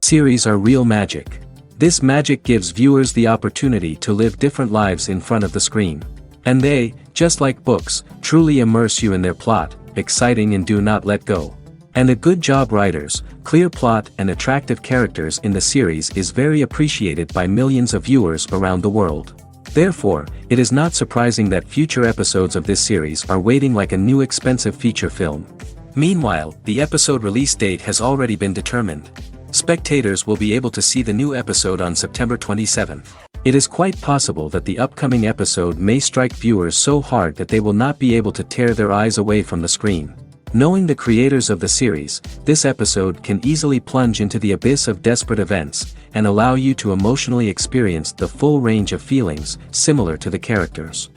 series are real magic. This magic gives viewers the opportunity to live different lives in front of the screen. And they, just like books, truly immerse you in their plot, exciting and do not let go. And a good job writers, clear plot and attractive characters in the series is very appreciated by millions of viewers around the world. Therefore, it is not surprising that future episodes of this series are waiting like a new expensive feature film. Meanwhile, the episode release date has already been determined. Spectators will be able to see the new episode on September 27th. It is quite possible that the upcoming episode may strike viewers so hard that they will not be able to tear their eyes away from the screen. Knowing the creators of the series, this episode can easily plunge into the abyss of desperate events, and allow you to emotionally experience the full range of feelings, similar to the characters.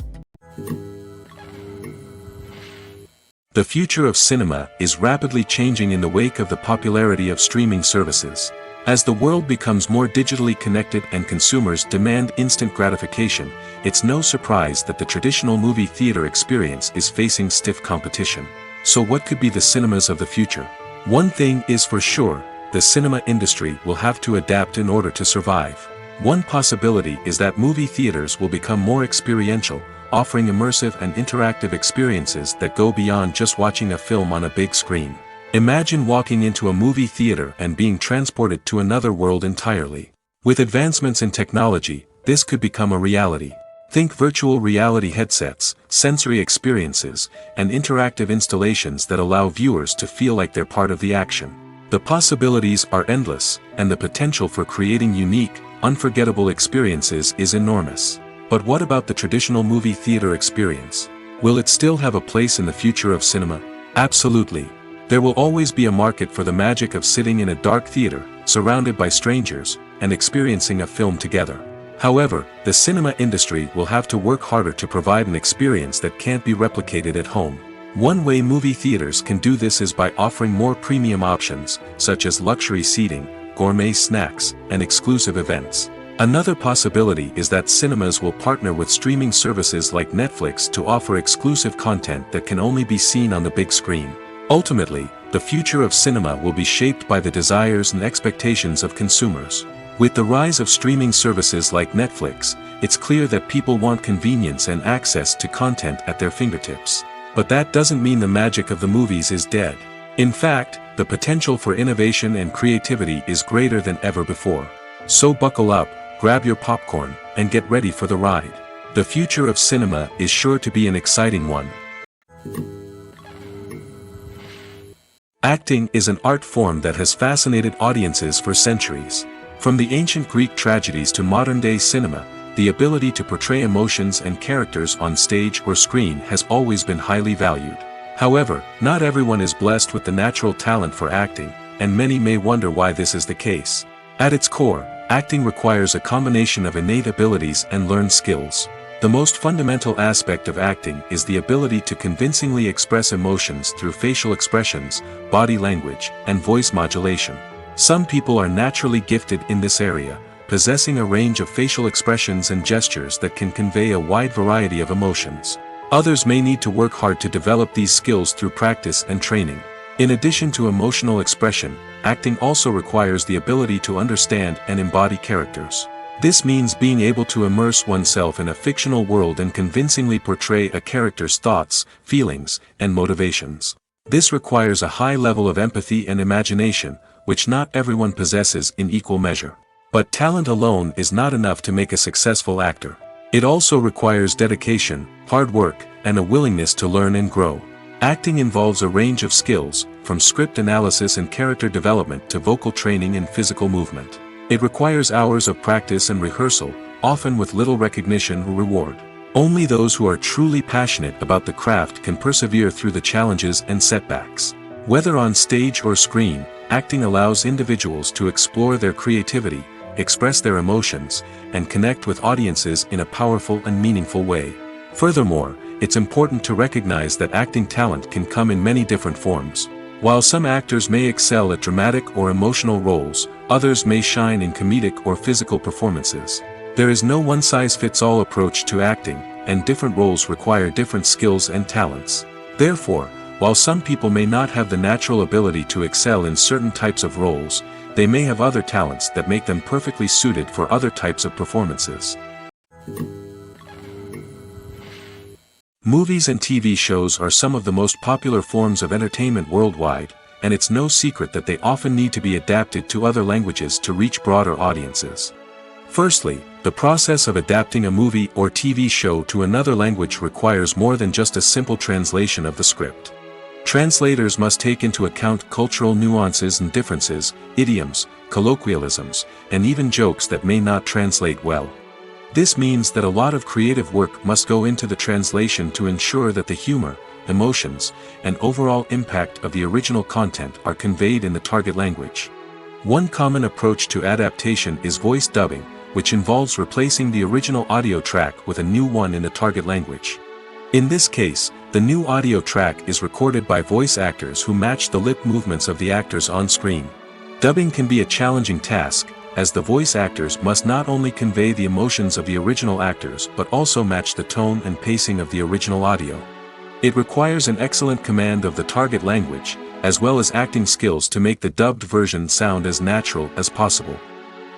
The future of cinema is rapidly changing in the wake of the popularity of streaming services. As the world becomes more digitally connected and consumers demand instant gratification, it's no surprise that the traditional movie theater experience is facing stiff competition. So what could be the cinemas of the future? One thing is for sure, the cinema industry will have to adapt in order to survive. One possibility is that movie theaters will become more experiential, offering immersive and interactive experiences that go beyond just watching a film on a big screen. Imagine walking into a movie theater and being transported to another world entirely. With advancements in technology, this could become a reality. Think virtual reality headsets, sensory experiences, and interactive installations that allow viewers to feel like they're part of the action. The possibilities are endless, and the potential for creating unique, unforgettable experiences is enormous. But what about the traditional movie theater experience? Will it still have a place in the future of cinema? Absolutely. There will always be a market for the magic of sitting in a dark theater, surrounded by strangers, and experiencing a film together. However, the cinema industry will have to work harder to provide an experience that can't be replicated at home. One way movie theaters can do this is by offering more premium options, such as luxury seating, gourmet snacks, and exclusive events. Another possibility is that cinemas will partner with streaming services like Netflix to offer exclusive content that can only be seen on the big screen. Ultimately, the future of cinema will be shaped by the desires and expectations of consumers. With the rise of streaming services like Netflix, it's clear that people want convenience and access to content at their fingertips. But that doesn't mean the magic of the movies is dead. In fact, the potential for innovation and creativity is greater than ever before. So buckle up, grab your popcorn, and get ready for the ride. The future of cinema is sure to be an exciting one. Acting is an art form that has fascinated audiences for centuries. From the ancient Greek tragedies to modern-day cinema, the ability to portray emotions and characters on stage or screen has always been highly valued. However, not everyone is blessed with the natural talent for acting, and many may wonder why this is the case. At its core, acting requires a combination of innate abilities and learned skills. The most fundamental aspect of acting is the ability to convincingly express emotions through facial expressions, body language, and voice modulation. Some people are naturally gifted in this area, possessing a range of facial expressions and gestures that can convey a wide variety of emotions. Others may need to work hard to develop these skills through practice and training. In addition to emotional expression, acting also requires the ability to understand and embody characters. This means being able to immerse oneself in a fictional world and convincingly portray a character's thoughts, feelings, and motivations. This requires a high level of empathy and imagination, which not everyone possesses in equal measure. But talent alone is not enough to make a successful actor. It also requires dedication, hard work, and a willingness to learn and grow. Acting involves a range of skills, from script analysis and character development to vocal training and physical movement. It requires hours of practice and rehearsal, often with little recognition or reward. Only those who are truly passionate about the craft can persevere through the challenges and setbacks. Whether on stage or screen, acting allows individuals to explore their creativity, express their emotions, and connect with audiences in a powerful and meaningful way. Furthermore, it's important to recognize that acting talent can come in many different forms. While some actors may excel at dramatic or emotional roles, others may shine in comedic or physical performances. There is no one-size-fits-all approach to acting, and different roles require different skills and talents. Therefore, While some people may not have the natural ability to excel in certain types of roles, they may have other talents that make them perfectly suited for other types of performances. Movies and TV shows are some of the most popular forms of entertainment worldwide, and it's no secret that they often need to be adapted to other languages to reach broader audiences. Firstly, the process of adapting a movie or TV show to another language requires more than just a simple translation of the script. Translators must take into account cultural nuances and differences, idioms, colloquialisms, and even jokes that may not translate well. This means that a lot of creative work must go into the translation to ensure that the humor, emotions, and overall impact of the original content are conveyed in the target language. One common approach to adaptation is voice dubbing, which involves replacing the original audio track with a new one in the target language. In this case, the new audio track is recorded by voice actors who match the lip movements of the actors on screen. Dubbing can be a challenging task, as the voice actors must not only convey the emotions of the original actors but also match the tone and pacing of the original audio. It requires an excellent command of the target language, as well as acting skills to make the dubbed version sound as natural as possible.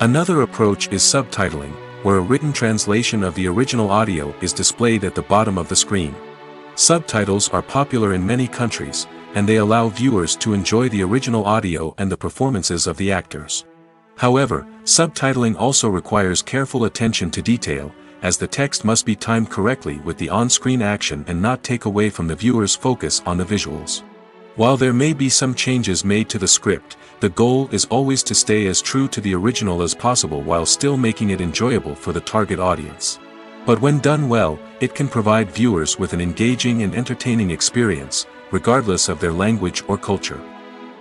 Another approach is subtitling, where a written translation of the original audio is displayed at the bottom of the screen. Subtitles are popular in many countries, and they allow viewers to enjoy the original audio and the performances of the actors. However, subtitling also requires careful attention to detail, as the text must be timed correctly with the on-screen action and not take away from the viewer's focus on the visuals. While there may be some changes made to the script, the goal is always to stay as true to the original as possible while still making it enjoyable for the target audience. But when done well, it can provide viewers with an engaging and entertaining experience, regardless of their language or culture.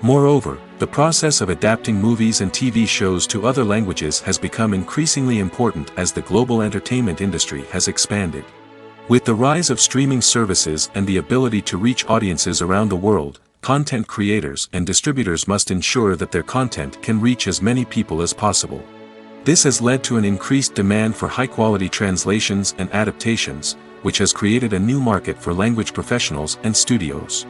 Moreover, the process of adapting movies and TV shows to other languages has become increasingly important as the global entertainment industry has expanded. With the rise of streaming services and the ability to reach audiences around the world, content creators and distributors must ensure that their content can reach as many people as possible. This has led to an increased demand for high-quality translations and adaptations, which has created a new market for language professionals and studios.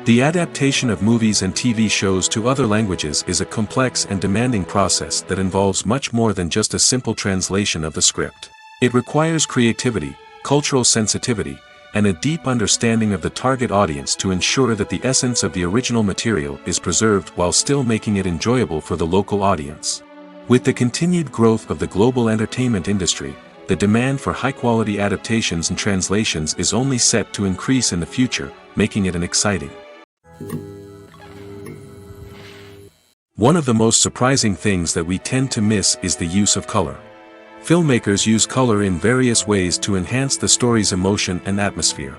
The adaptation of movies and TV shows to other languages is a complex and demanding process that involves much more than just a simple translation of the script. It requires creativity, cultural sensitivity, and a deep understanding of the target audience to ensure that the essence of the original material is preserved while still making it enjoyable for the local audience. With the continued growth of the global entertainment industry, the demand for high-quality adaptations and translations is only set to increase in the future, making it an exciting. One of the most surprising things that we tend to miss is the use of color. Filmmakers use color in various ways to enhance the story's emotion and atmosphere.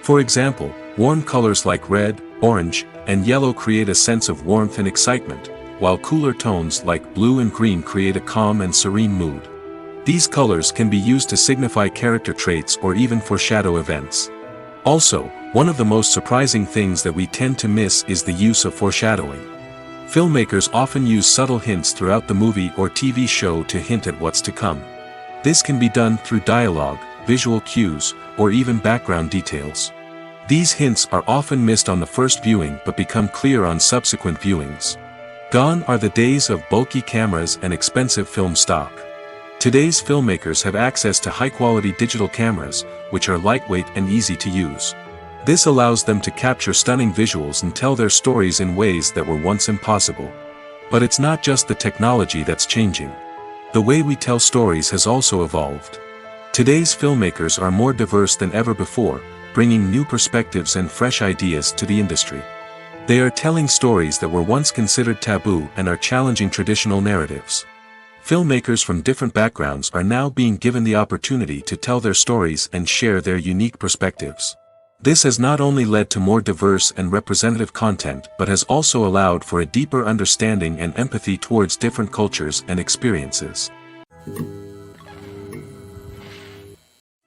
For example, warm colors like red, orange, and yellow create a sense of warmth and excitement, while cooler tones like blue and green create a calm and serene mood. These colors can be used to signify character traits or even foreshadow events. Also, one of the most surprising things that we tend to miss is the use of foreshadowing. Filmmakers often use subtle hints throughout the movie or TV show to hint at what's to come. This can be done through dialogue, visual cues, or even background details. These hints are often missed on the first viewing but become clear on subsequent viewings. Gone are the days of bulky cameras and expensive film stock. Today's filmmakers have access to high-quality digital cameras, which are lightweight and easy to use. This allows them to capture stunning visuals and tell their stories in ways that were once impossible. But it's not just the technology that's changing. The way we tell stories has also evolved. Today's filmmakers are more diverse than ever before, bringing new perspectives and fresh ideas to the industry. They are telling stories that were once considered taboo and are challenging traditional narratives. Filmmakers from different backgrounds are now being given the opportunity to tell their stories and share their unique perspectives. This has not only led to more diverse and representative content but has also allowed for a deeper understanding and empathy towards different cultures and experiences.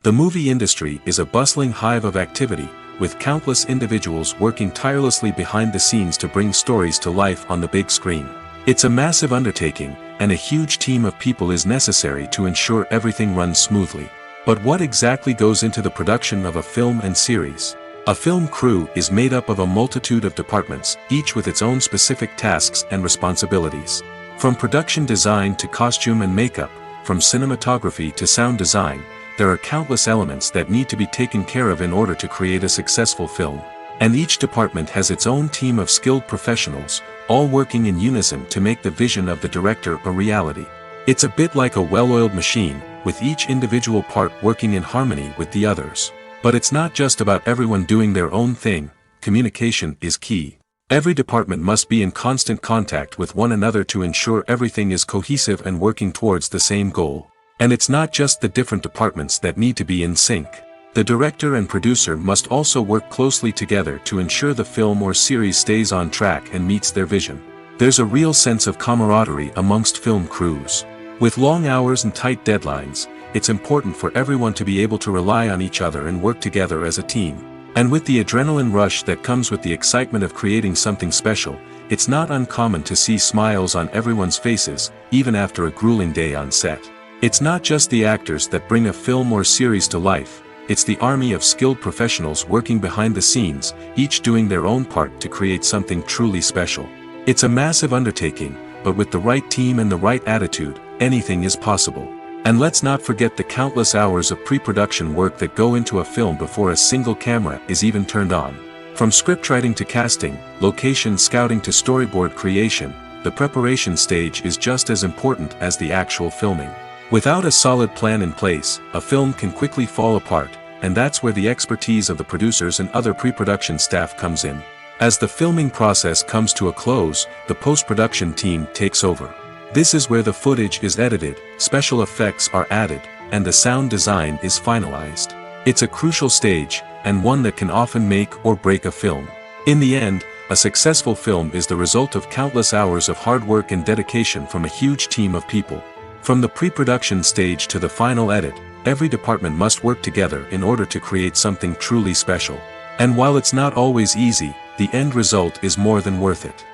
The movie industry is a bustling hive of activity, with countless individuals working tirelessly behind the scenes to bring stories to life on the big screen. It's a massive undertaking, and a huge team of people is necessary to ensure everything runs smoothly. But what exactly goes into the production of a film and series? A film crew is made up of a multitude of departments, each with its own specific tasks and responsibilities. From production design to costume and makeup, from cinematography to sound design, there are countless elements that need to be taken care of in order to create a successful film. And each department has its own team of skilled professionals, all working in unison to make the vision of the director a reality. It's a bit like a well-oiled machine, with each individual part working in harmony with the others. But it's not just about everyone doing their own thing. Communication is key. Every department must be in constant contact with one another to ensure everything is cohesive and working towards the same goal. And it's not just the different departments that need to be in sync. The director and producer must also work closely together to ensure the film or series stays on track and meets their vision. There's a real sense of camaraderie amongst film crews. With long hours and tight deadlines, it's important for everyone to be able to rely on each other and work together as a team. And with the adrenaline rush that comes with the excitement of creating something special, it's not uncommon to see smiles on everyone's faces, even after a grueling day on set. It's not just the actors that bring a film or series to life, it's the army of skilled professionals working behind the scenes, each doing their own part to create something truly special. It's a massive undertaking, but with the right team and the right attitude, anything is possible. And let's not forget the countless hours of pre-production work that go into a film before a single camera is even turned on. From scriptwriting to casting, location scouting to storyboard creation, the preparation stage is just as important as the actual filming. Without a solid plan in place, a film can quickly fall apart, and that's where the expertise of the producers and other pre-production staff comes in. As the filming process comes to a close, the post-production team takes over. This is where the footage is edited, special effects are added, and the sound design is finalized. It's a crucial stage, and one that can often make or break a film. In the end, a successful film is the result of countless hours of hard work and dedication from a huge team of people. From the pre-production stage to the final edit, every department must work together in order to create something truly special. And while it's not always easy, the end result is more than worth it.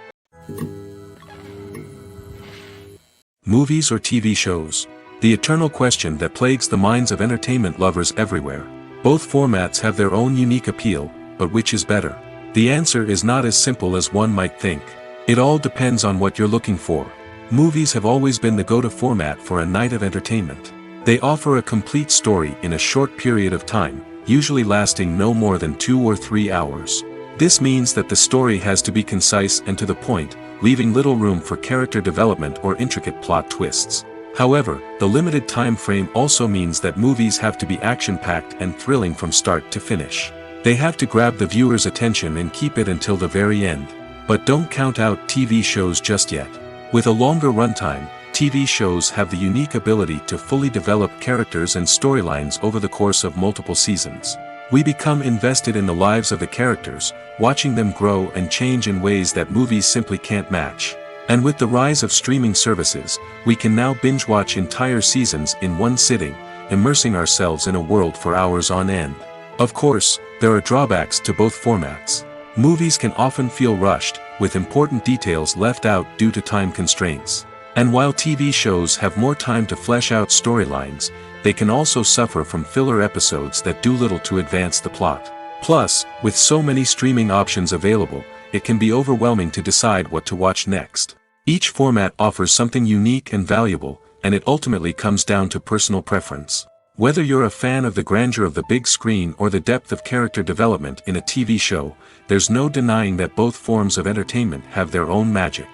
Movies or TV shows? The eternal question that plagues the minds of entertainment lovers everywhere. Both formats have their own unique appeal, but which is better? The answer is not as simple as one might think. It all depends on what you're looking for. Movies have always been the go-to format for a night of entertainment. They offer a complete story in a short period of time, usually lasting no more than 2 or 3 hours. This means that the story has to be concise and to the point, leaving little room for character development or intricate plot twists. However, the limited time frame also means that movies have to be action-packed and thrilling from start to finish. They have to grab the viewer's attention and keep it until the very end. But don't count out TV shows just yet. With a longer runtime, TV shows have the unique ability to fully develop characters and storylines over the course of multiple seasons. We become invested in the lives of the characters, watching them grow and change in ways that movies simply can't match. And with the rise of streaming services, we can now binge-watch entire seasons in one sitting, immersing ourselves in a world for hours on end. Of course, there are drawbacks to both formats. Movies can often feel rushed, with important details left out due to time constraints. And while TV shows have more time to flesh out storylines, they can also suffer from filler episodes that do little to advance the plot. Plus, with so many streaming options available, it can be overwhelming to decide what to watch next. Each format offers something unique and valuable, and it ultimately comes down to personal preference. Whether you're a fan of the grandeur of the big screen or the depth of character development in a TV show, there's no denying that both forms of entertainment have their own magic.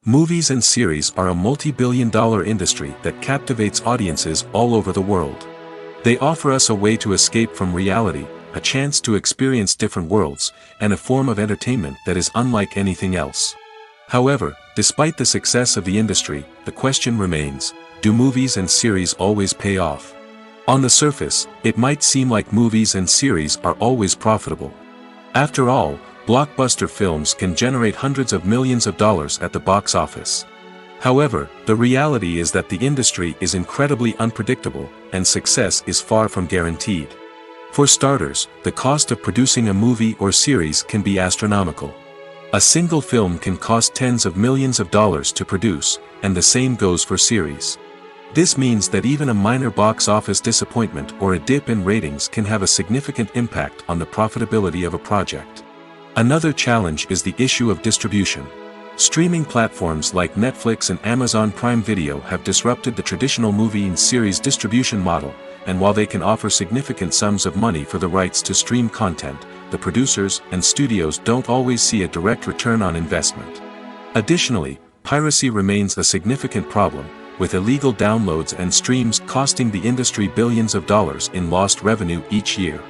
Movies and series are a multi-billion-dollar industry that captivates audiences all over the world. They offer us a way to escape from reality, a chance to experience different worlds, and a form of entertainment that is unlike anything else. However, despite the success of the industry, the question remains, do movies and series always pay off? On the surface, it might seem like movies and series are always profitable. After all, blockbuster films can generate hundreds of millions of dollars at the box office. However, the reality is that the industry is incredibly unpredictable, and success is far from guaranteed. For starters, the cost of producing a movie or series can be astronomical. A single film can cost tens of millions of dollars to produce, and the same goes for series. This means that even a minor box office disappointment or a dip in ratings can have a significant impact on the profitability of a project. Another challenge is the issue of distribution. Streaming platforms like Netflix and Amazon Prime Video have disrupted the traditional movie and series distribution model, and while they can offer significant sums of money for the rights to stream content, the producers and studios don't always see a direct return on investment. Additionally, piracy remains a significant problem, with illegal downloads and streams costing the industry billions of dollars in lost revenue each year.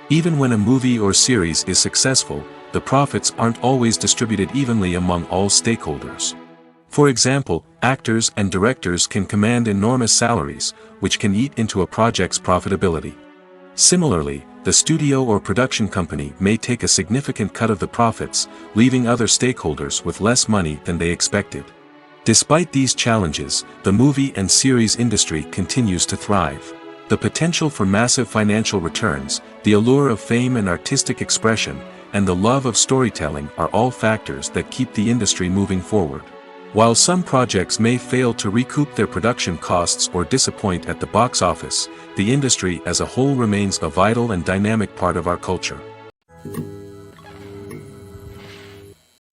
Even when a movie or series is successful, the profits aren't always distributed evenly among all stakeholders. For example, actors and directors can command enormous salaries, which can eat into a project's profitability. Similarly, the studio or production company may take a significant cut of the profits, leaving other stakeholders with less money than they expected. Despite these challenges, the movie and series industry continues to thrive. The potential for massive financial returns, the allure of fame and artistic expression, and the love of storytelling are all factors that keep the industry moving forward. While some projects may fail to recoup their production costs or disappoint at the box office, the industry as a whole remains a vital and dynamic part of our culture.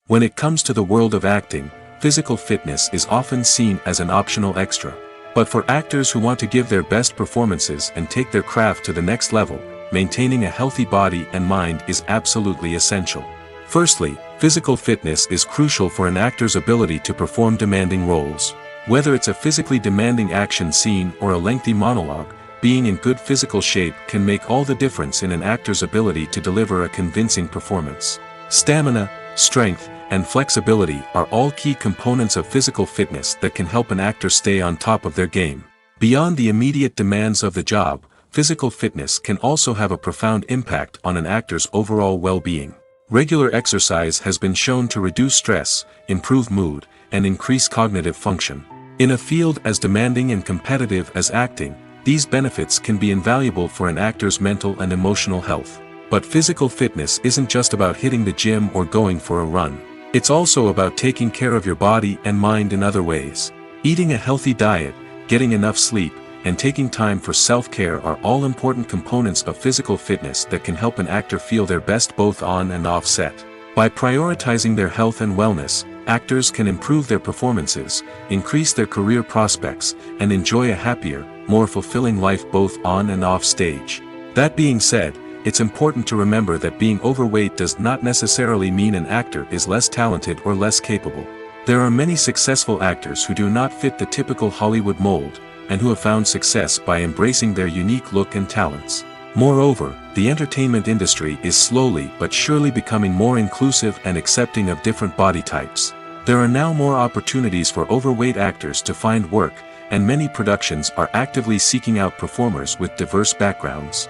When it comes to the world of acting, physical fitness is often seen as an optional extra. But for actors who want to give their best performances and take their craft to the next level, maintaining a healthy body and mind is absolutely essential. Firstly, physical fitness is crucial for an actor's ability to perform demanding roles. Whether it's a physically demanding action scene or a lengthy monologue, being in good physical shape can make all the difference in an actor's ability to deliver a convincing performance. Stamina, strength, and flexibility are all key components of physical fitness that can help an actor stay on top of their game. Beyond the immediate demands of the job, physical fitness can also have a profound impact on an actor's overall well-being. Regular exercise has been shown to reduce stress, improve mood, and increase cognitive function. In a field as demanding and competitive as acting, these benefits can be invaluable for an actor's mental and emotional health. But physical fitness isn't just about hitting the gym or going for a run. It's also about taking care of your body and mind in other ways. Eating a healthy diet, getting enough sleep, and taking time for self-care are all important components of physical fitness that can help an actor feel their best both on and off set. By prioritizing their health and wellness, actors can improve their performances, increase their career prospects, and enjoy a happier, more fulfilling life both on and off stage. That being said, it's important to remember that being overweight does not necessarily mean an actor is less talented or less capable. There are many successful actors who do not fit the typical Hollywood mold, and who have found success by embracing their unique look and talents. Moreover, the entertainment industry is slowly but surely becoming more inclusive and accepting of different body types. There are now more opportunities for overweight actors to find work, and many productions are actively seeking out performers with diverse backgrounds.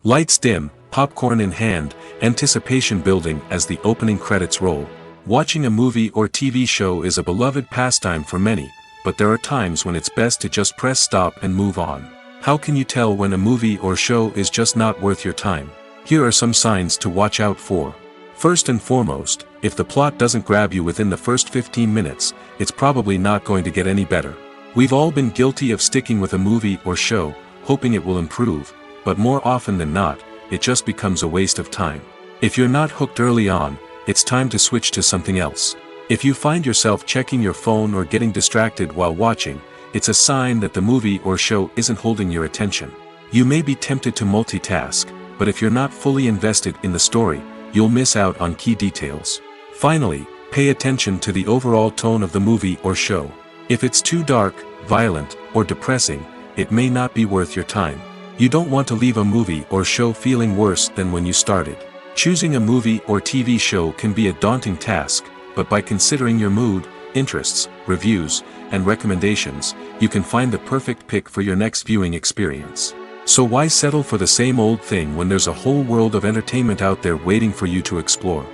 Lights dim, popcorn in hand, anticipation building as the opening credits roll. Watching a movie or TV show is a beloved pastime for many, but there are times when it's best to just press stop and move on. How can you tell when a movie or show is just not worth your time? Here are some signs to watch out for. First and foremost, if the plot doesn't grab you within the first 15 minutes, it's probably not going to get any better. We've all been guilty of sticking with a movie or show, hoping it will improve, but more often than not, it just becomes a waste of time. If you're not hooked early on, it's time to switch to something else. If you find yourself checking your phone or getting distracted while watching, it's a sign that the movie or show isn't holding your attention. You may be tempted to multitask, but if you're not fully invested in the story, you'll miss out on key details. Finally, pay attention to the overall tone of the movie or show. If it's too dark, violent, or depressing, it may not be worth your time. You don't want to leave a movie or show feeling worse than when you started. Choosing a movie or TV show can be a daunting task, but by considering your mood, interests, reviews, and recommendations, you can find the perfect pick for your next viewing experience. So why settle for the same old thing when there's a whole world of entertainment out there waiting for you to explore?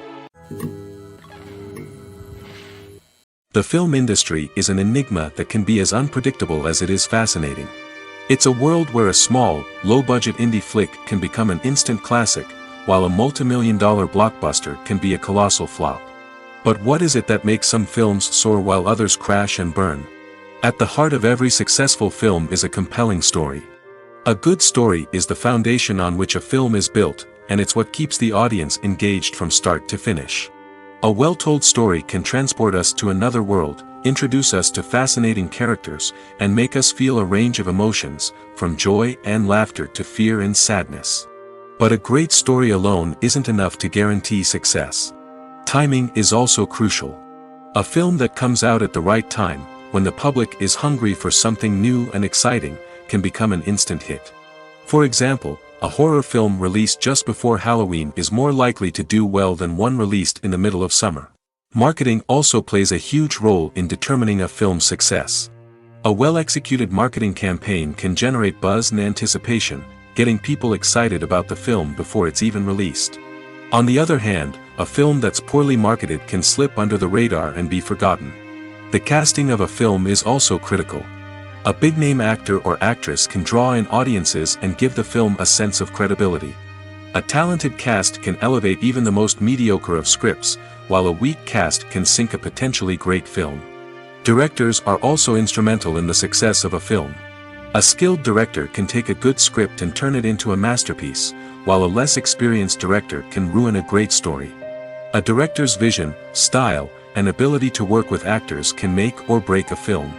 The film industry is an enigma that can be as unpredictable as it is fascinating. It's a world where a small, low-budget indie flick can become an instant classic, while a multi-million-dollar blockbuster can be a colossal flop. But what is it that makes some films soar while others crash and burn? At the heart of every successful film is a compelling story. A good story is the foundation on which a film is built, and it's what keeps the audience engaged from start to finish. A well-told story can transport us to another world, introduce us to fascinating characters, and make us feel a range of emotions, from joy and laughter to fear and sadness. But a great story alone isn't enough to guarantee success. Timing is also crucial. A film that comes out at the right time, when the public is hungry for something new and exciting, can become an instant hit. For example, a horror film released just before Halloween is more likely to do well than one released in the middle of summer. Marketing also plays a huge role in determining a film's success. A well-executed marketing campaign can generate buzz and anticipation, getting people excited about the film before it's even released. On the other hand, a film that's poorly marketed can slip under the radar and be forgotten. The casting of a film is also critical. A big-name actor or actress can draw in audiences and give the film a sense of credibility. A talented cast can elevate even the most mediocre of scripts, while a weak cast can sink a potentially great film. Directors are also instrumental in the success of a film. A skilled director can take a good script and turn it into a masterpiece, while a less experienced director can ruin a great story. A director's vision, style, and ability to work with actors can make or break a film.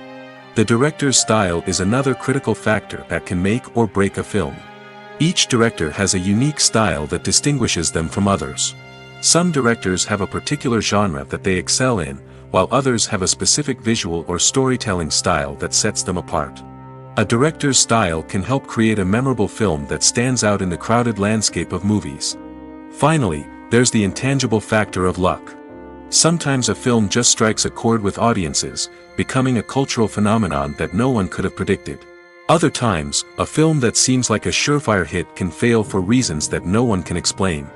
The director's style is another critical factor that can make or break a film. Each director has a unique style that distinguishes them from others. Some directors have a particular genre that they excel in, while others have a specific visual or storytelling style that sets them apart. A director's style can help create a memorable film that stands out in the crowded landscape of movies. Finally, there's the intangible factor of luck. Sometimes a film just strikes a chord with audiences, becoming a cultural phenomenon that no one could have predicted. Other times, a film that seems like a surefire hit can fail for reasons that no one can explain.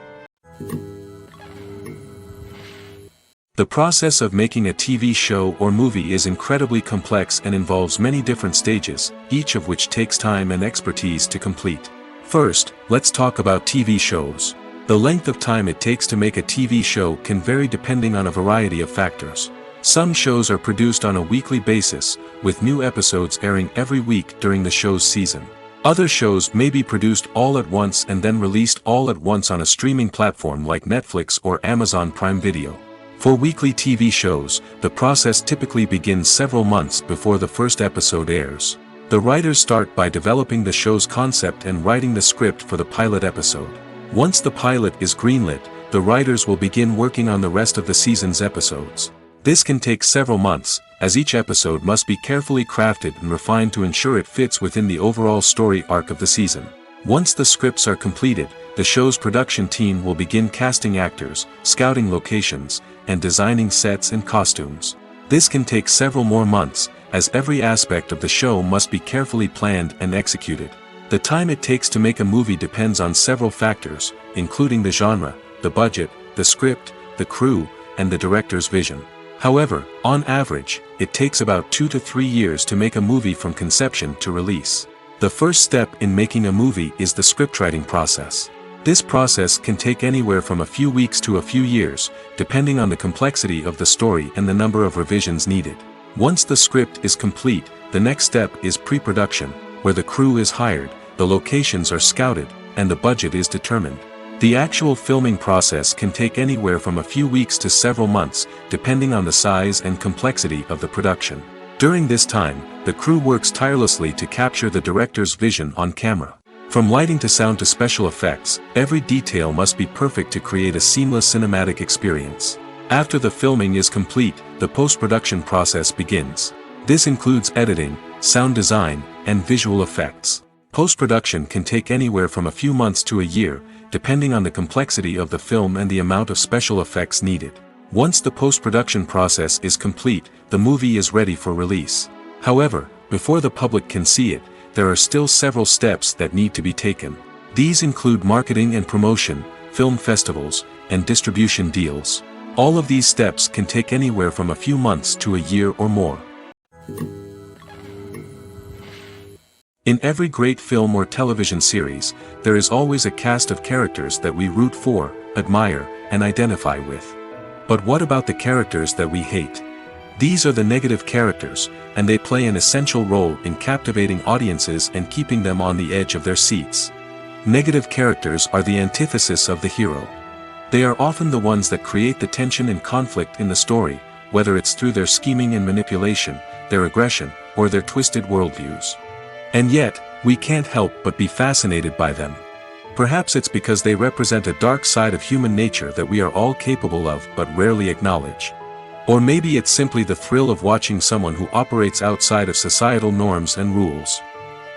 The process of making a TV show or movie is incredibly complex and involves many different stages, each of which takes time and expertise to complete. First, let's talk about TV shows. The length of time it takes to make a TV show can vary depending on a variety of factors. Some shows are produced on a weekly basis, with new episodes airing every week during the show's season. Other shows may be produced all at once and then released all at once on a streaming platform like Netflix or Amazon Prime Video. For weekly TV shows, the process typically begins several months before the first episode airs. The writers start by developing the show's concept and writing the script for the pilot episode. Once the pilot is greenlit, the writers will begin working on the rest of the season's episodes. This can take several months, as each episode must be carefully crafted and refined to ensure it fits within the overall story arc of the season. Once the scripts are completed, the show's production team will begin casting actors, scouting locations, and designing sets and costumes. This can take several more months, as every aspect of the show must be carefully planned and executed. The time it takes to make a movie depends on several factors, including the genre, the budget, the script, the crew, and the director's vision. However, on average, it takes about 2 to 3 years to make a movie from conception to release. The first step in making a movie is the scriptwriting process. This process can take anywhere from a few weeks to a few years, depending on the complexity of the story and the number of revisions needed. Once the script is complete, the next step is pre-production, where the crew is hired, the locations are scouted, and the budget is determined. The actual filming process can take anywhere from a few weeks to several months, depending on the size and complexity of the production. During this time, the crew works tirelessly to capture the director's vision on camera. From lighting to sound to special effects, every detail must be perfect to create a seamless cinematic experience. After the filming is complete, the post-production process begins. This includes editing, sound design, and visual effects. Post-production can take anywhere from a few months to a year, depending on the complexity of the film and the amount of special effects needed. Once the post-production process is complete, the movie is ready for release. However, before the public can see it, there are still several steps that need to be taken. These include marketing and promotion, film festivals, and distribution deals. All of these steps can take anywhere from a few months to a year or more. In every great film or television series, there is always a cast of characters that we root for, admire, and identify with. But what about the characters that we hate? These are the negative characters, and they play an essential role in captivating audiences and keeping them on the edge of their seats. Negative characters are the antithesis of the hero. They are often the ones that create the tension and conflict in the story, whether it's through their scheming and manipulation, their aggression, or their twisted worldviews. And yet, we can't help but be fascinated by them. Perhaps it's because they represent a dark side of human nature that we are all capable of but rarely acknowledge. Or maybe it's simply the thrill of watching someone who operates outside of societal norms and rules.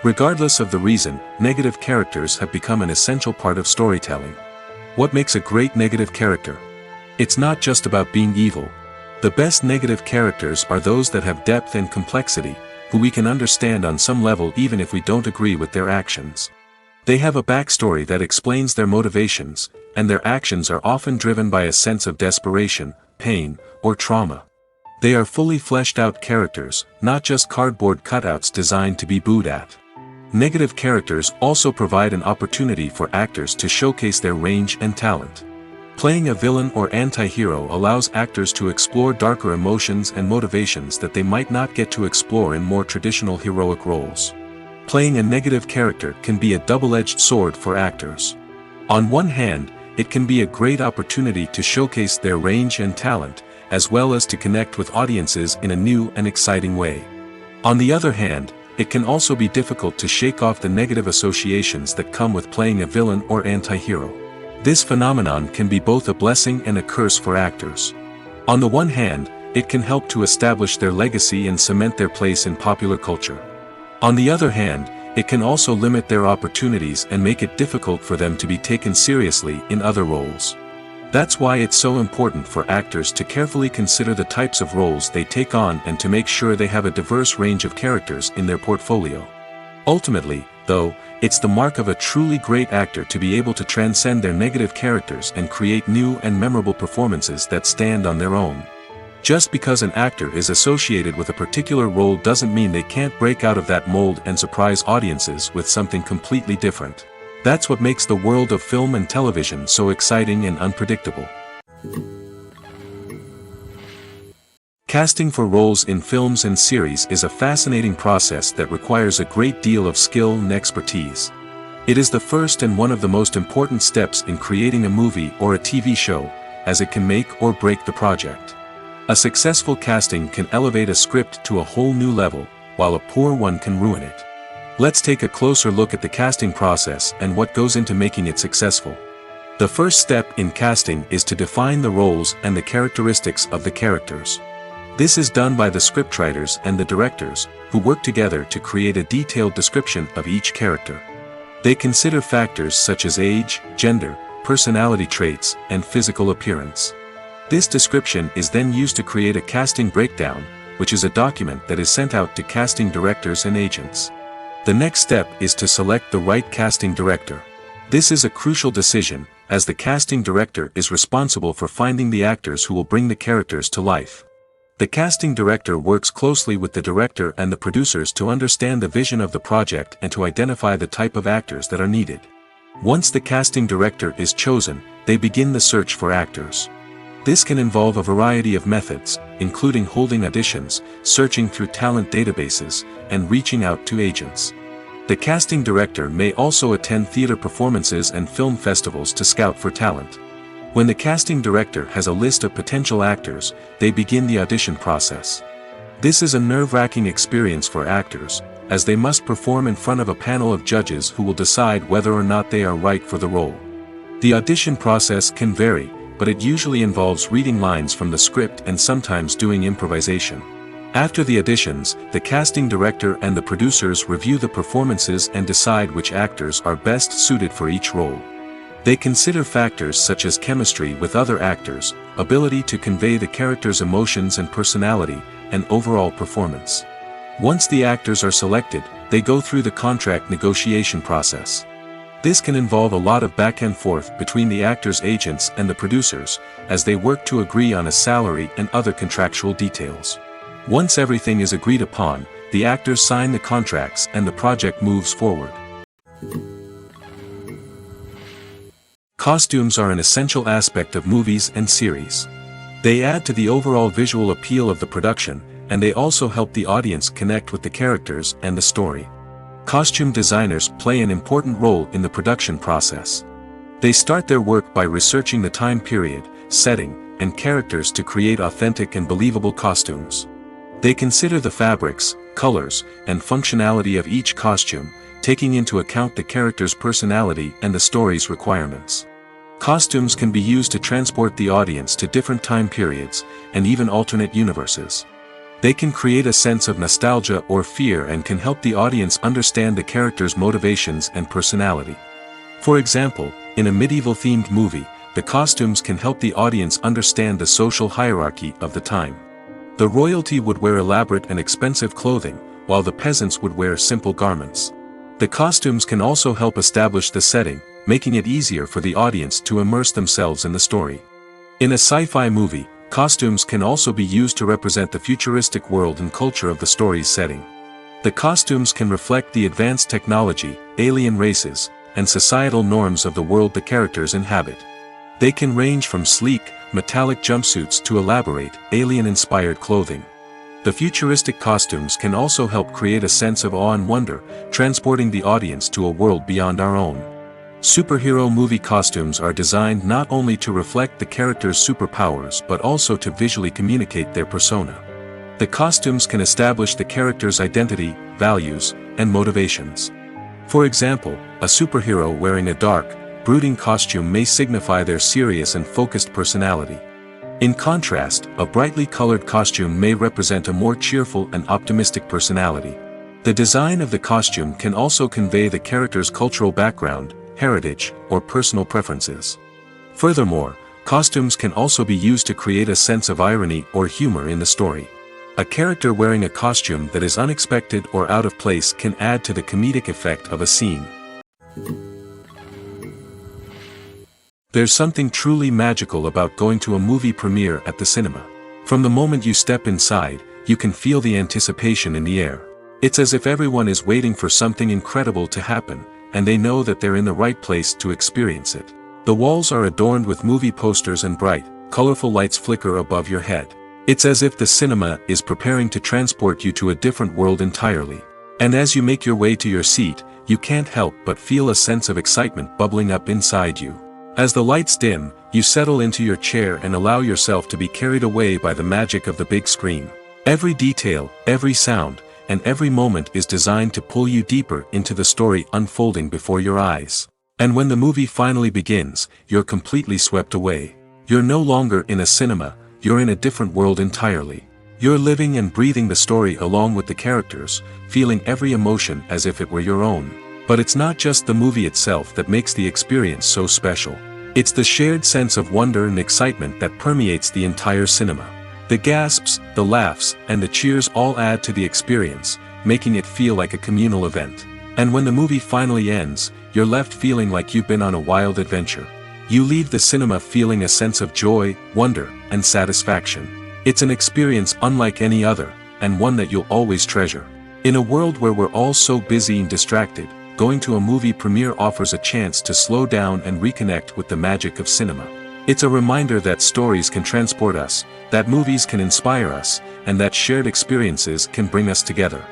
Regardless of the reason, negative characters have become an essential part of storytelling. What makes a great negative character? It's not just about being evil. The best negative characters are those that have depth and complexity, who we can understand on some level even if we don't agree with their actions. They have a backstory that explains their motivations, and their actions are often driven by a sense of desperation, pain, or trauma. They are fully fleshed out characters, not just cardboard cutouts designed to be booed at. Negative characters also provide an opportunity for actors to showcase their range and talent. Playing a villain or anti-hero allows actors to explore darker emotions and motivations that they might not get to explore in more traditional heroic roles. Playing a negative character can be a double-edged sword for actors. On one hand, it can be a great opportunity to showcase their range and talent, as well as to connect with audiences in a new and exciting way. On the other hand, it can also be difficult to shake off the negative associations that come with playing a villain or anti-hero. This phenomenon can be both a blessing and a curse for actors. On the one hand, it can help to establish their legacy and cement their place in popular culture. On the other hand, it can also limit their opportunities and make it difficult for them to be taken seriously in other roles. That's why it's so important for actors to carefully consider the types of roles they take on and to make sure they have a diverse range of characters in their portfolio. Ultimately, though, it's the mark of a truly great actor to be able to transcend their negative characters and create new and memorable performances that stand on their own. Just because an actor is associated with a particular role doesn't mean they can't break out of that mold and surprise audiences with something completely different. That's what makes the world of film and television so exciting and unpredictable. Casting for roles in films and series is a fascinating process that requires a great deal of skill and expertise. It is the first and one of the most important steps in creating a movie or a TV show, as it can make or break the project. A successful casting can elevate a script to a whole new level, while a poor one can ruin it. Let's take a closer look at the casting process and what goes into making it successful. The first step in casting is to define the roles and the characteristics of the characters. This is done by the scriptwriters and the directors, who work together to create a detailed description of each character. They consider factors such as age, gender, personality traits, and physical appearance. This description is then used to create a casting breakdown, which is a document that is sent out to casting directors and agents. The next step is to select the right casting director. This is a crucial decision, as the casting director is responsible for finding the actors who will bring the characters to life. The casting director works closely with the director and the producers to understand the vision of the project and to identify the type of actors that are needed. Once the casting director is chosen, they begin the search for actors. This can involve a variety of methods, including holding auditions, searching through talent databases, and reaching out to agents. The casting director may also attend theater performances and film festivals to scout for talent. When the casting director has a list of potential actors, they begin the audition process. This is a nerve-wracking experience for actors, as they must perform in front of a panel of judges who will decide whether or not they are right for the role. The audition process can vary, but it usually involves reading lines from the script and sometimes doing improvisation. After the auditions, the casting director and the producers review the performances and decide which actors are best suited for each role. They consider factors such as chemistry with other actors, ability to convey the character's emotions and personality, and overall performance. Once the actors are selected, they go through the contract negotiation process. This can involve a lot of back and forth between the actors' agents and the producers, as they work to agree on a salary and other contractual details. Once everything is agreed upon, the actors sign the contracts and the project moves forward. Costumes are an essential aspect of movies and series. They add to the overall visual appeal of the production, and they also help the audience connect with the characters and the story. Costume designers play an important role in the production process. They start their work by researching the time period, setting, and characters to create authentic and believable costumes. They consider the fabrics, colors, and functionality of each costume, taking into account the character's personality and the story's requirements. Costumes can be used to transport the audience to different time periods, and even alternate universes. They can create a sense of nostalgia or fear and can help the audience understand the character's motivations and personality. For example, in a medieval-themed movie, the costumes can help the audience understand the social hierarchy of the time. The royalty would wear elaborate and expensive clothing, while the peasants would wear simple garments. The costumes can also help establish the setting, making it easier for the audience to immerse themselves in the story. In a sci-fi movie, costumes can also be used to represent the futuristic world and culture of the story's setting. The costumes can reflect the advanced technology, alien races, and societal norms of the world the characters inhabit. They can range from sleek, metallic jumpsuits to elaborate, alien-inspired clothing. The futuristic costumes can also help create a sense of awe and wonder, transporting the audience to a world beyond our own. Superhero movie costumes are designed not only to reflect the character's superpowers but also to visually communicate their persona. The costumes can establish the character's identity, values, and motivations. For example, a superhero wearing a dark, brooding costume may signify their serious and focused personality. In contrast, a brightly colored costume may represent a more cheerful and optimistic personality. The design of the costume can also convey the character's cultural background, heritage, or personal preferences. Furthermore, costumes can also be used to create a sense of irony or humor in the story. A character wearing a costume that is unexpected or out of place can add to the comedic effect of a scene. There's something truly magical about going to a movie premiere at the cinema. From the moment you step inside, you can feel the anticipation in the air. It's as if everyone is waiting for something incredible to happen, and they know that they're in the right place to experience it. The walls are adorned with movie posters and bright, colorful lights flicker above your head. It's as if the cinema is preparing to transport you to a different world entirely. And as you make your way to your seat, you can't help but feel a sense of excitement bubbling up inside you. As the lights dim, you settle into your chair and allow yourself to be carried away by the magic of the big screen. Every detail, every sound, and every moment is designed to pull you deeper into the story unfolding before your eyes. And when the movie finally begins, you're completely swept away. You're no longer in a cinema, you're in a different world entirely. You're living and breathing the story along with the characters, feeling every emotion as if it were your own. But it's not just the movie itself that makes the experience so special. It's the shared sense of wonder and excitement that permeates the entire cinema. The gasps, the laughs, and the cheers all add to the experience, making it feel like a communal event. And when the movie finally ends, you're left feeling like you've been on a wild adventure. You leave the cinema feeling a sense of joy, wonder, and satisfaction. It's an experience unlike any other, and one that you'll always treasure. In a world where we're all so busy and distracted, going to a movie premiere offers a chance to slow down and reconnect with the magic of cinema. It's a reminder that stories can transport us, that movies can inspire us, and that shared experiences can bring us together.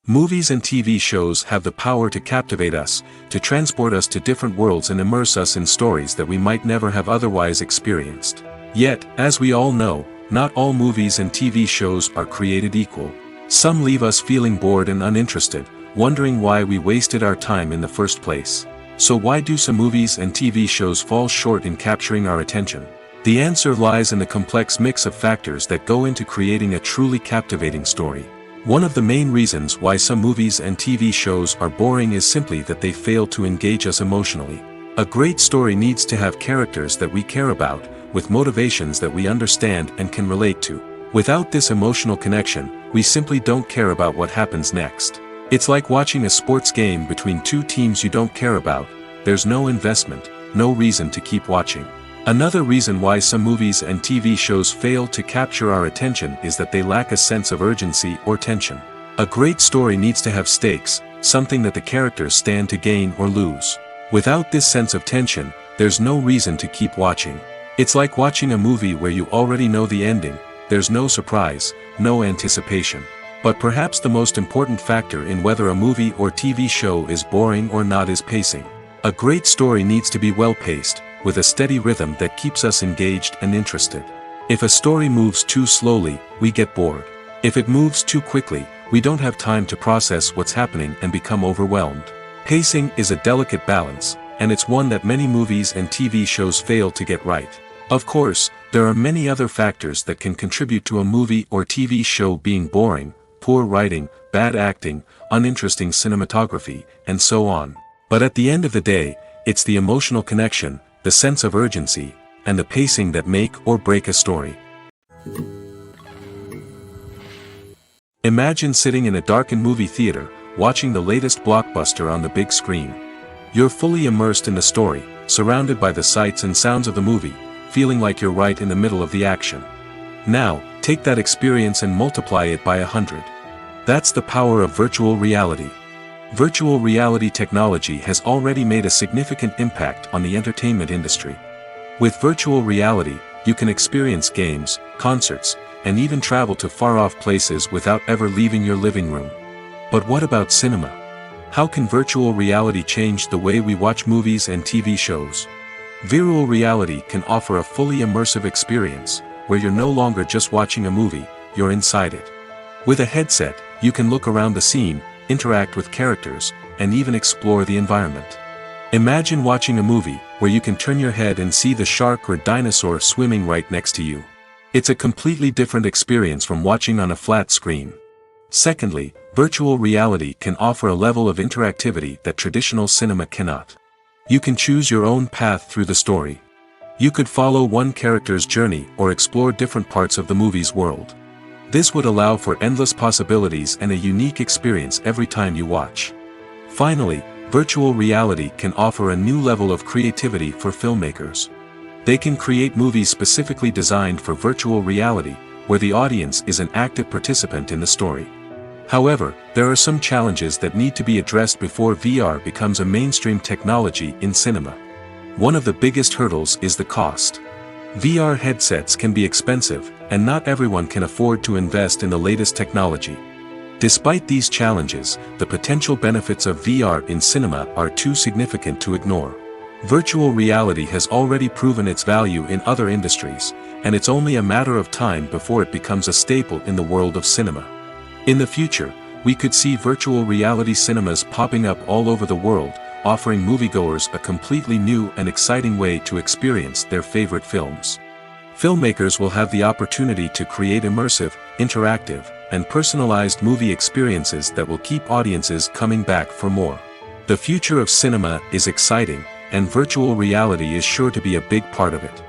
Movies and TV shows have the power to captivate us, to transport us to different worlds and immerse us in stories that we might never have otherwise experienced. Yet, as we all know, not all movies and TV shows are created equal. Some leave us feeling bored and uninterested, wondering why we wasted our time in the first place. So why do some movies and TV shows fall short in capturing our attention? The answer lies in the complex mix of factors that go into creating a truly captivating story. One of the main reasons why some movies and TV shows are boring is simply that they fail to engage us emotionally. A great story needs to have characters that we care about, with motivations that we understand and can relate to. Without this emotional connection, we simply don't care about what happens next. It's like watching a sports game between two teams you don't care about. There's no investment, no reason to keep watching. Another reason why some movies and TV shows fail to capture our attention is that they lack a sense of urgency or tension. A great story needs to have stakes, something that the characters stand to gain or lose. Without this sense of tension, there's no reason to keep watching. It's like watching a movie where you already know the ending, there's no surprise, no anticipation. But perhaps the most important factor in whether a movie or TV show is boring or not is pacing. A great story needs to be well-paced, with a steady rhythm that keeps us engaged and interested. If a story moves too slowly, we get bored. If it moves too quickly, we don't have time to process what's happening and become overwhelmed. Pacing is a delicate balance, and it's one that many movies and TV shows fail to get right. Of course, there are many other factors that can contribute to a movie or TV show being boring: poor writing, bad acting, uninteresting cinematography, and so on. But at the end of the day, it's the emotional connection, the sense of urgency, and the pacing that make or break a story. Imagine sitting in a darkened movie theater, watching the latest blockbuster on the big screen. You're fully immersed in the story, surrounded by the sights and sounds of the movie, feeling like you're right in the middle of the action. Now, take that experience and multiply it by 100. That's the power of virtual reality. Virtual reality technology has already made a significant impact on the entertainment industry. With virtual reality, you can experience games, concerts, and even travel to far-off places without ever leaving your living room. But what about cinema? How can virtual reality change the way we watch movies and TV shows? Virtual reality can offer a fully immersive experience, where you're no longer just watching a movie, you're inside it. With a headset, you can look around the scene, interact with characters, and even explore the environment. Imagine watching a movie where you can turn your head and see the shark or dinosaur swimming right next to you. It's a completely different experience from watching on a flat screen. Secondly, virtual reality can offer a level of interactivity that traditional cinema cannot. You can choose your own path through the story. You could follow one character's journey or explore different parts of the movie's world. This would allow for endless possibilities and a unique experience every time you watch. Finally, virtual reality can offer a new level of creativity for filmmakers. They can create movies specifically designed for virtual reality, where the audience is an active participant in the story. However, there are some challenges that need to be addressed before VR becomes a mainstream technology in cinema. One of the biggest hurdles is the cost. VR headsets can be expensive, and not everyone can afford to invest in the latest technology. Despite these challenges, the potential benefits of VR in cinema are too significant to ignore. Virtual reality has already proven its value in other industries, and it's only a matter of time before it becomes a staple in the world of cinema. In the future, we could see virtual reality cinemas popping up all over the world, offering moviegoers a completely new and exciting way to experience their favorite films. Filmmakers will have the opportunity to create immersive, interactive, and personalized movie experiences that will keep audiences coming back for more. The future of cinema is exciting, and virtual reality is sure to be a big part of it.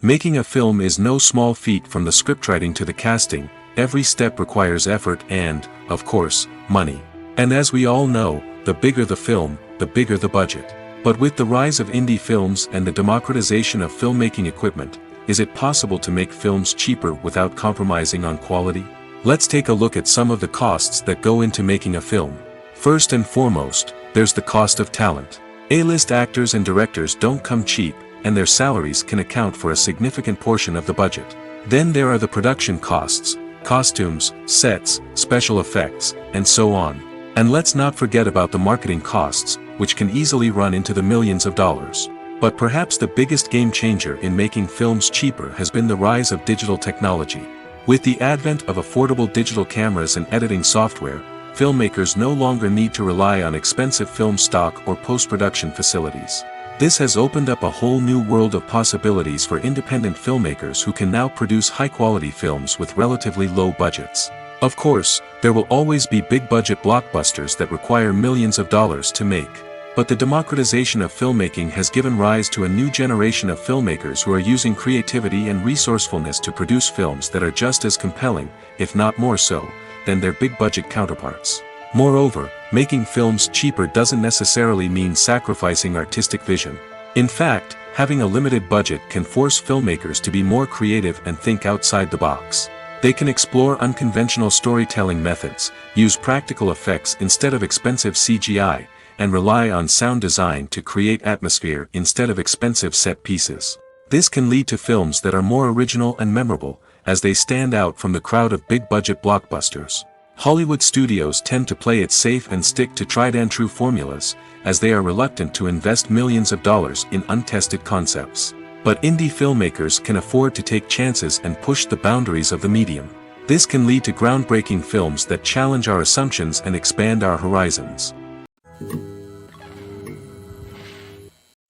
Making a film is no small feat. From the scriptwriting to the casting, every step requires effort and, of course, money. And as we all know, the bigger the film, the bigger the budget. But with the rise of indie films and the democratization of filmmaking equipment, is it possible to make films cheaper without compromising on quality? Let's take a look at some of the costs that go into making a film. First and foremost, there's the cost of talent. A-list actors and directors don't come cheap, and their salaries can account for a significant portion of the budget. Then there are the production costs, costumes, sets, special effects, and so on. And let's not forget about the marketing costs, which can easily run into the millions of dollars. But perhaps the biggest game changer in making films cheaper has been the rise of digital technology. With the advent of affordable digital cameras and editing software, filmmakers no longer need to rely on expensive film stock or post-production facilities. This has opened up a whole new world of possibilities for independent filmmakers who can now produce high-quality films with relatively low budgets. Of course, there will always be big-budget blockbusters that require millions of dollars to make. But the democratization of filmmaking has given rise to a new generation of filmmakers who are using creativity and resourcefulness to produce films that are just as compelling, if not more so, than their big-budget counterparts. Moreover, making films cheaper doesn't necessarily mean sacrificing artistic vision. In fact, having a limited budget can force filmmakers to be more creative and think outside the box. They can explore unconventional storytelling methods, use practical effects instead of expensive CGI, and rely on sound design to create atmosphere instead of expensive set pieces. This can lead to films that are more original and memorable, as they stand out from the crowd of big-budget blockbusters. Hollywood studios tend to play it safe and stick to tried-and-true formulas, as they are reluctant to invest millions of dollars in untested concepts. But indie filmmakers can afford to take chances and push the boundaries of the medium. This can lead to groundbreaking films that challenge our assumptions and expand our horizons.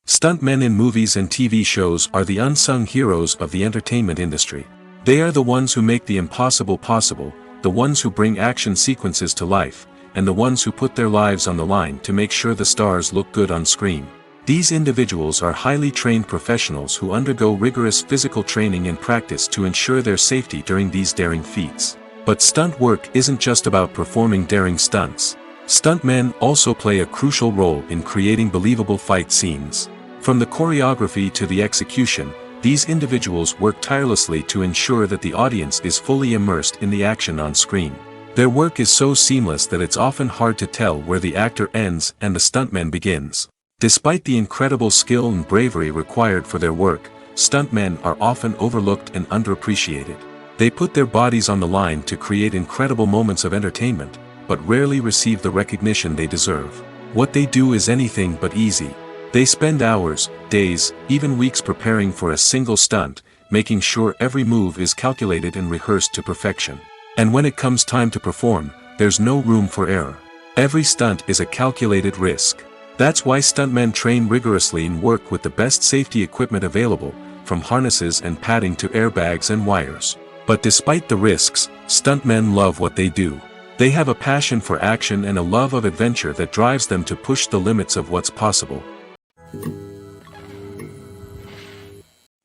Stuntmen in movies and TV shows are the unsung heroes of the entertainment industry. They are the ones who make the impossible possible, the ones who bring action sequences to life, and the ones who put their lives on the line to make sure the stars look good on screen. These individuals are highly trained professionals who undergo rigorous physical training and practice to ensure their safety during these daring feats. But stunt work isn't just about performing daring stunts. Stuntmen also play a crucial role in creating believable fight scenes. From the choreography to the execution, these individuals work tirelessly to ensure that the audience is fully immersed in the action on screen. Their work is so seamless that it's often hard to tell where the actor ends and the stuntman begins. Despite the incredible skill and bravery required for their work, stuntmen are often overlooked and underappreciated. They put their bodies on the line to create incredible moments of entertainment, but rarely receive the recognition they deserve. What they do is anything but easy. They spend hours, days, even weeks preparing for a single stunt, making sure every move is calculated and rehearsed to perfection. And when it comes time to perform, there's no room for error. Every stunt is a calculated risk. That's why stuntmen train rigorously and work with the best safety equipment available, from harnesses and padding to airbags and wires. But despite the risks, stuntmen love what they do. They have a passion for action and a love of adventure that drives them to push the limits of what's possible.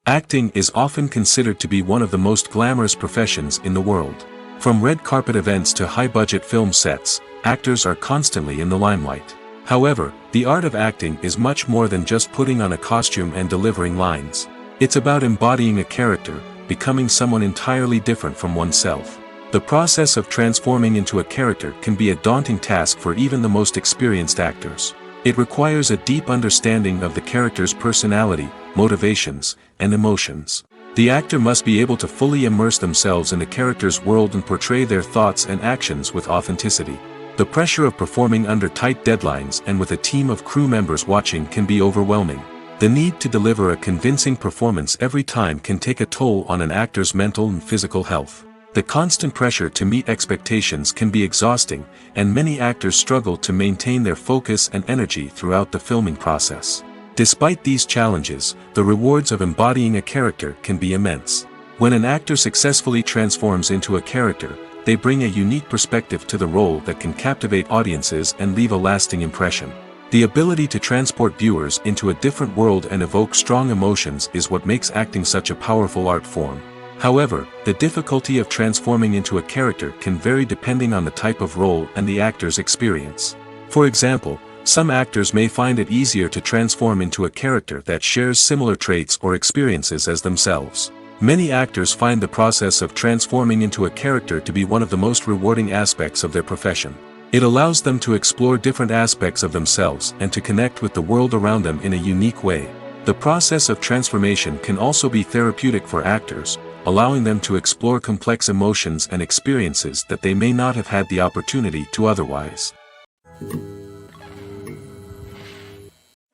Acting is often considered to be one of the most glamorous professions in the world. From red carpet events to high-budget film sets, actors are constantly in the limelight. However, the art of acting is much more than just putting on a costume and delivering lines. It's about embodying a character, becoming someone entirely different from oneself. The process of transforming into a character can be a daunting task for even the most experienced actors. It requires a deep understanding of the character's personality, motivations, and emotions. The actor must be able to fully immerse themselves in the character's world and portray their thoughts and actions with authenticity. The pressure of performing under tight deadlines and with a team of crew members watching can be overwhelming. The need to deliver a convincing performance every time can take a toll on an actor's mental and physical health. The constant pressure to meet expectations can be exhausting, and many actors struggle to maintain their focus and energy throughout the filming process. Despite these challenges, the rewards of embodying a character can be immense. When an actor successfully transforms into a character, they bring a unique perspective to the role that can captivate audiences and leave a lasting impression. The ability to transport viewers into a different world and evoke strong emotions is what makes acting such a powerful art form. However, the difficulty of transforming into a character can vary depending on the type of role and the actor's experience. For example, some actors may find it easier to transform into a character that shares similar traits or experiences as themselves. Many actors find the process of transforming into a character to be one of the most rewarding aspects of their profession. It allows them to explore different aspects of themselves and to connect with the world around them in a unique way. The process of transformation can also be therapeutic for actors, allowing them to explore complex emotions and experiences that they may not have had the opportunity to otherwise.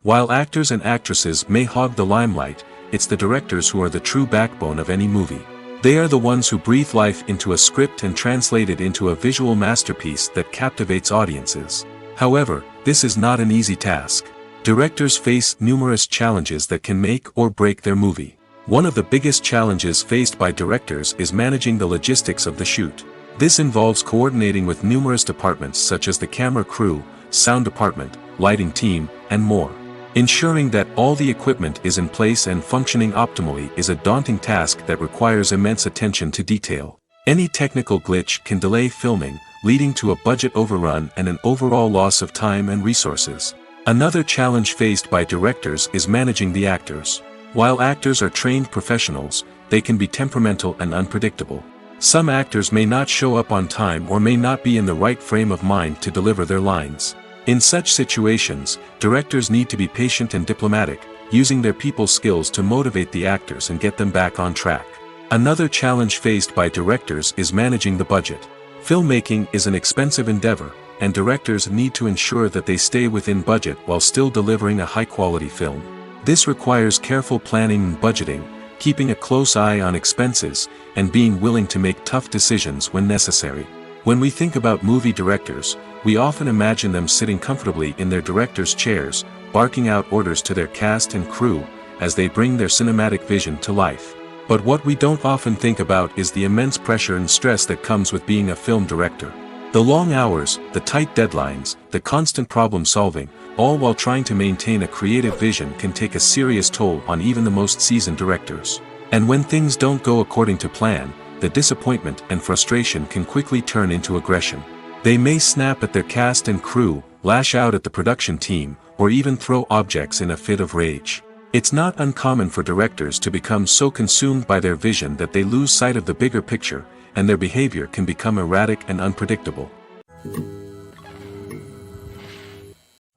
While actors and actresses may hog the limelight, it's the directors who are the true backbone of any movie. They are the ones who breathe life into a script and translate it into a visual masterpiece that captivates audiences. However, this is not an easy task. Directors face numerous challenges that can make or break their movie. One of the biggest challenges faced by directors is managing the logistics of the shoot. This involves coordinating with numerous departments such as the camera crew, sound department, lighting team, and more. Ensuring that all the equipment is in place and functioning optimally is a daunting task that requires immense attention to detail. Any technical glitch can delay filming, leading to a budget overrun and an overall loss of time and resources. Another challenge faced by directors is managing the actors. While actors are trained professionals, they can be temperamental and unpredictable. Some actors may not show up on time or may not be in the right frame of mind to deliver their lines. In such situations, directors need to be patient and diplomatic, using their people skills to motivate the actors and get them back on track. Another challenge faced by directors is managing the budget. Filmmaking is an expensive endeavor, and directors need to ensure that they stay within budget while still delivering a high-quality film. This requires careful planning and budgeting, keeping a close eye on expenses, and being willing to make tough decisions when necessary. When we think about movie directors, we often imagine them sitting comfortably in their director's chairs, barking out orders to their cast and crew, as they bring their cinematic vision to life. But what we don't often think about is the immense pressure and stress that comes with being a film director. The long hours, the tight deadlines, the constant problem solving, all while trying to maintain a creative vision can take a serious toll on even the most seasoned directors. And when things don't go according to plan, the disappointment and frustration can quickly turn into aggression. They may snap at their cast and crew, lash out at the production team, or even throw objects in a fit of rage. It's not uncommon for directors to become so consumed by their vision that they lose sight of the bigger picture, and their behavior can become erratic and unpredictable.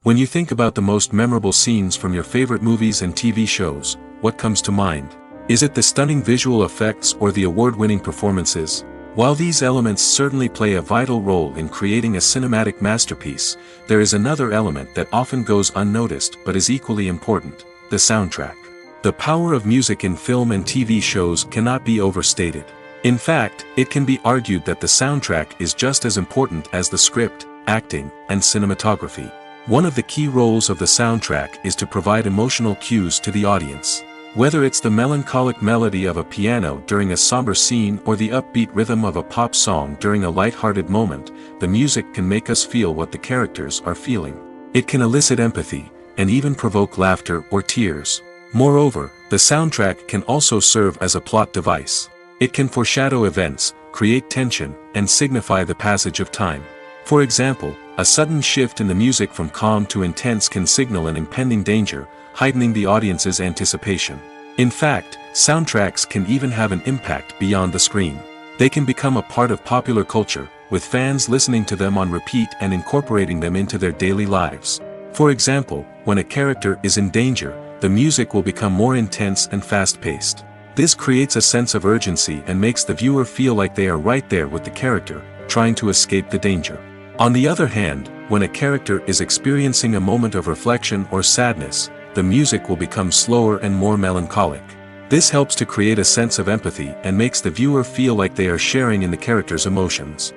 When you think about the most memorable scenes from your favorite movies and TV shows, what comes to mind? Is it the stunning visual effects or the award-winning performances? While these elements certainly play a vital role in creating a cinematic masterpiece, there is another element that often goes unnoticed but is equally important: the soundtrack. The power of music in film and TV shows cannot be overstated. In fact, it can be argued that the soundtrack is just as important as the script, acting, and cinematography. One of the key roles of the soundtrack is to provide emotional cues to the audience. Whether it's the melancholic melody of a piano during a somber scene or the upbeat rhythm of a pop song during a light-hearted moment, the music can make us feel what the characters are feeling. It can elicit empathy, and even provoke laughter or tears. Moreover, the soundtrack can also serve as a plot device. It can foreshadow events, create tension, and signify the passage of time. For example, a sudden shift in the music from calm to intense can signal an impending danger, heightening the audience's anticipation. In fact, soundtracks can even have an impact beyond the screen. They can become a part of popular culture, with fans listening to them on repeat and incorporating them into their daily lives. For example, when a character is in danger, the music will become more intense and fast-paced. This creates a sense of urgency and makes the viewer feel like they are right there with the character, trying to escape the danger. On the other hand, when a character is experiencing a moment of reflection or sadness, the music will become slower and more melancholic. This helps to create a sense of empathy and makes the viewer feel like they are sharing in the character's emotions.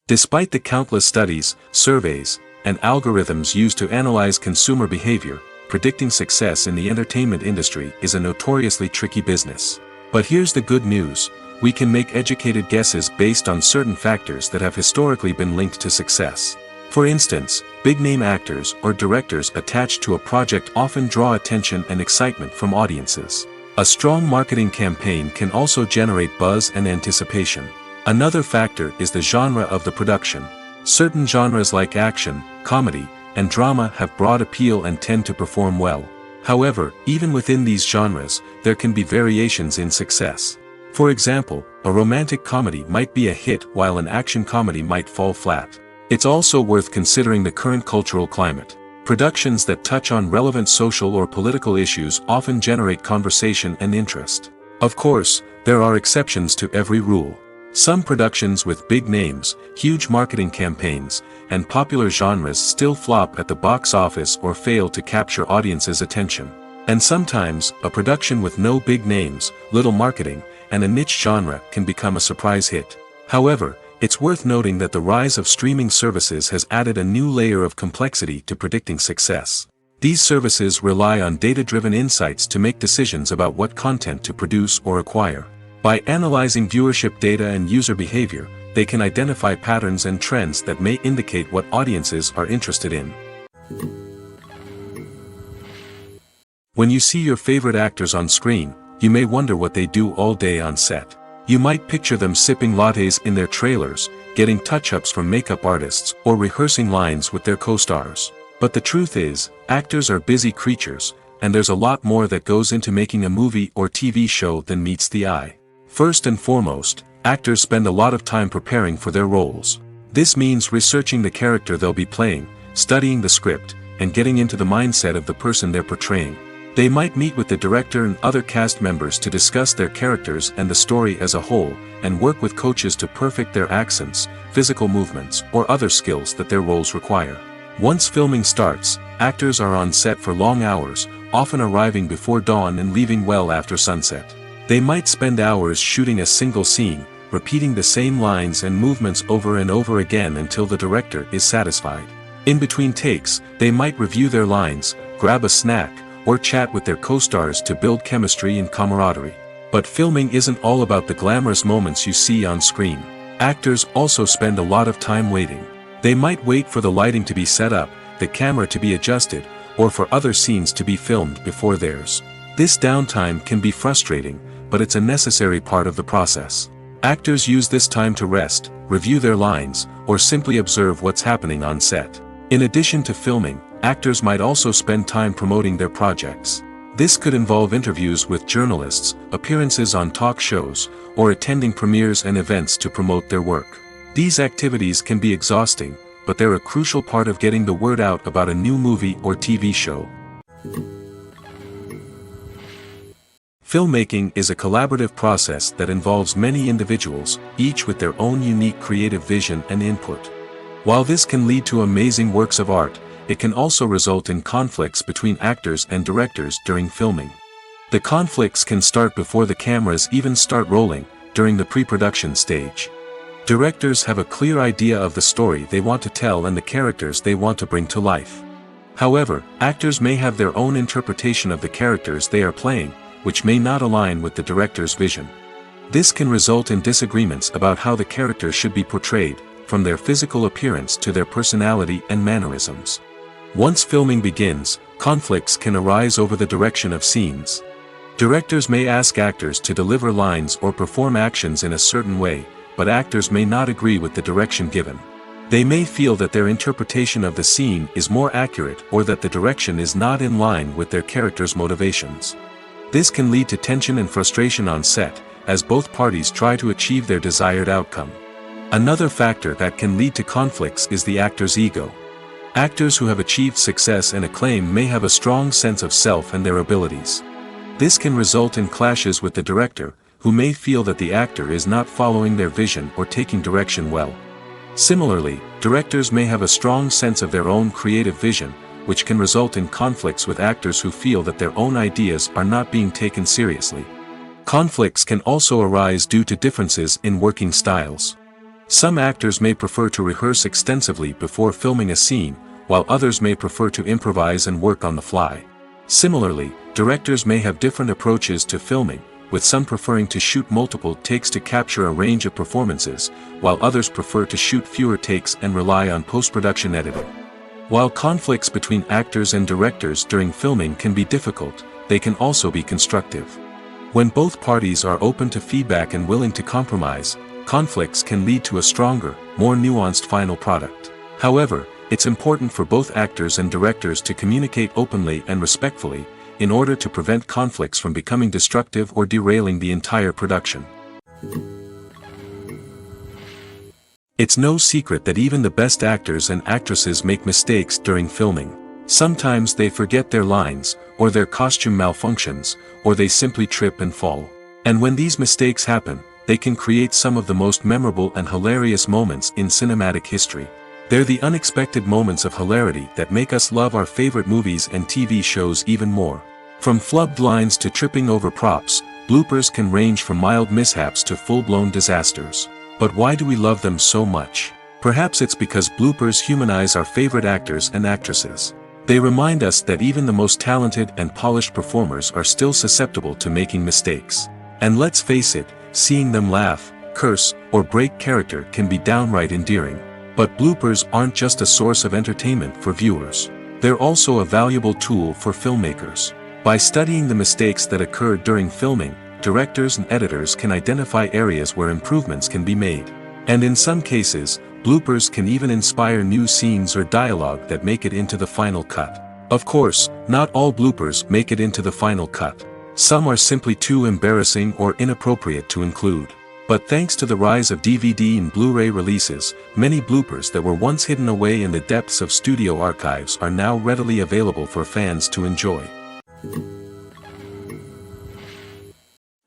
Despite the countless studies, surveys, and algorithms used to analyze consumer behavior, predicting success in the entertainment industry is a notoriously tricky business. But here's the good news: we can make educated guesses based on certain factors that have historically been linked to success. For instance, big-name actors or directors attached to a project often draw attention and excitement from audiences. A strong marketing campaign can also generate buzz and anticipation. Another factor is the genre of the production. Certain genres like action, comedy, and drama have broad appeal and tend to perform well. However, even within these genres, there can be variations in success. For example, a romantic comedy might be a hit while an action comedy might fall flat. It's also worth considering the current cultural climate. Productions that touch on relevant social or political issues often generate conversation and interest. Of course, there are exceptions to every rule. Some productions with big names, huge marketing campaigns, and popular genres still flop at the box office or fail to capture audiences' attention. And sometimes, a production with no big names, little marketing, and a niche genre can become a surprise hit. However, it's worth noting that the rise of streaming services has added a new layer of complexity to predicting success. These services rely on data-driven insights to make decisions about what content to produce or acquire. By analyzing viewership data and user behavior, they can identify patterns and trends that may indicate what audiences are interested in. When you see your favorite actors on screen, you may wonder what they do all day on set. You might picture them sipping lattes in their trailers, getting touch-ups from makeup artists, or rehearsing lines with their co-stars. But the truth is, actors are busy creatures, and there's a lot more that goes into making a movie or TV show than meets the eye. First and foremost, actors spend a lot of time preparing for their roles. This means researching the character they'll be playing, studying the script, and getting into the mindset of the person they're portraying. They might meet with the director and other cast members to discuss their characters and the story as a whole, and work with coaches to perfect their accents, physical movements, or other skills that their roles require. Once filming starts, actors are on set for long hours, often arriving before dawn and leaving well after sunset. They might spend hours shooting a single scene, repeating the same lines and movements over and over again until the director is satisfied. In between takes, they might review their lines, grab a snack, or chat with their co-stars to build chemistry and camaraderie. But filming isn't all about the glamorous moments you see on screen. Actors also spend a lot of time waiting. They might wait for the lighting to be set up, the camera to be adjusted, or for other scenes to be filmed before theirs. This downtime can be frustrating, but it's a necessary part of the process. Actors use this time to rest, review their lines, or simply observe what's happening on set. In addition to filming, actors might also spend time promoting their projects. This could involve interviews with journalists, appearances on talk shows, or attending premieres and events to promote their work. These activities can be exhausting, but they're a crucial part of getting the word out about a new movie or TV show. Filmmaking is a collaborative process that involves many individuals, each with their own unique creative vision and input. While this can lead to amazing works of art, it can also result in conflicts between actors and directors during filming. The conflicts can start before the cameras even start rolling, during the pre-production stage. Directors have a clear idea of the story they want to tell and the characters they want to bring to life. However, actors may have their own interpretation of the characters they are playing, which may not align with the director's vision. This can result in disagreements about how the character should be portrayed, from their physical appearance to their personality and mannerisms. Once filming begins, conflicts can arise over the direction of scenes. Directors may ask actors to deliver lines or perform actions in a certain way, but actors may not agree with the direction given. They may feel that their interpretation of the scene is more accurate or that the direction is not in line with their character's motivations. This can lead to tension and frustration on set, as both parties try to achieve their desired outcome. Another factor that can lead to conflicts is the actor's ego. Actors who have achieved success and acclaim may have a strong sense of self and their abilities. This can result in clashes with the director, who may feel that the actor is not following their vision or taking direction well. Similarly, directors may have a strong sense of their own creative vision, which can result in conflicts with actors who feel that their own ideas are not being taken seriously. Conflicts can also arise due to differences in working styles. Some actors may prefer to rehearse extensively before filming a scene, while others may prefer to improvise and work on the fly. Similarly, directors may have different approaches to filming, with some preferring to shoot multiple takes to capture a range of performances, while others prefer to shoot fewer takes and rely on post-production editing. While conflicts between actors and directors during filming can be difficult, they can also be constructive. When both parties are open to feedback and willing to compromise, conflicts can lead to a stronger, more nuanced final product. However, it's important for both actors and directors to communicate openly and respectfully, in order to prevent conflicts from becoming destructive or derailing the entire production. It's no secret that even the best actors and actresses make mistakes during filming. Sometimes they forget their lines, or their costume malfunctions, or they simply trip and fall. And when these mistakes happen, they can create some of the most memorable and hilarious moments in cinematic history. They're the unexpected moments of hilarity that make us love our favorite movies and TV shows even more. From flubbed lines to tripping over props, bloopers can range from mild mishaps to full-blown disasters. But why do we love them so much? Perhaps it's because bloopers humanize our favorite actors and actresses. They remind us that even the most talented and polished performers are still susceptible to making mistakes. And let's face it, seeing them laugh, curse, or break character can be downright endearing. But bloopers aren't just a source of entertainment for viewers. They're also a valuable tool for filmmakers. By studying the mistakes that occurred during filming, directors and editors can identify areas where improvements can be made. And in some cases, bloopers can even inspire new scenes or dialogue that make it into the final cut. Of course, not all bloopers make it into the final cut. Some are simply too embarrassing or inappropriate to include. But thanks to the rise of DVD and Blu-ray releases, many bloopers that were once hidden away in the depths of studio archives are now readily available for fans to enjoy.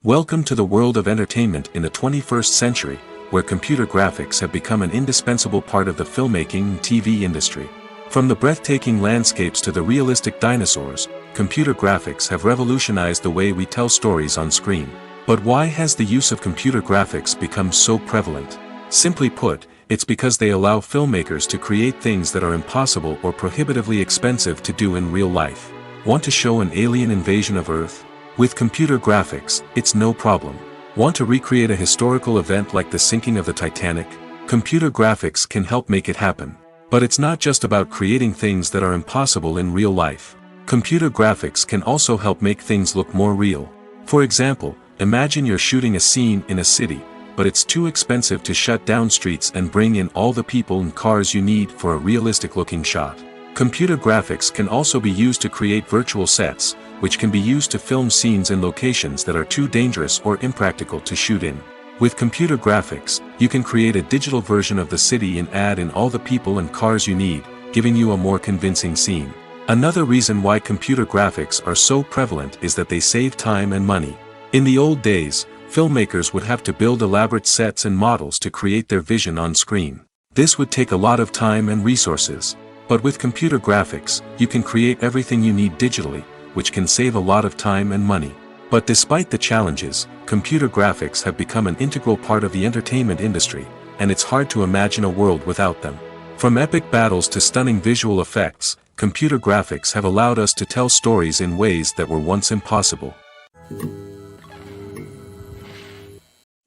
Welcome to the world of entertainment in the 21st century, where computer graphics have become an indispensable part of the filmmaking and TV industry. From the breathtaking landscapes to the realistic dinosaurs, computer graphics have revolutionized the way we tell stories on screen. But why has the use of computer graphics become so prevalent? Simply put, it's because they allow filmmakers to create things that are impossible or prohibitively expensive to do in real life. Want to show an alien invasion of Earth? With computer graphics, it's no problem. Want to recreate a historical event like the sinking of the Titanic? Computer graphics can help make it happen. But it's not just about creating things that are impossible in real life. Computer graphics can also help make things look more real. For example, imagine you're shooting a scene in a city, but it's too expensive to shut down streets and bring in all the people and cars you need for a realistic-looking shot. Computer graphics can also be used to create virtual sets, which can be used to film scenes in locations that are too dangerous or impractical to shoot in. With computer graphics, you can create a digital version of the city and add in all the people and cars you need, giving you a more convincing scene. Another reason why computer graphics are so prevalent is that they save time and money. In the old days, filmmakers would have to build elaborate sets and models to create their vision on screen. This would take a lot of time and resources. But with computer graphics, you can create everything you need digitally, which can save a lot of time and money. But despite the challenges, computer graphics have become an integral part of the entertainment industry, and it's hard to imagine a world without them. From epic battles to stunning visual effects, computer graphics have allowed us to tell stories in ways that were once impossible.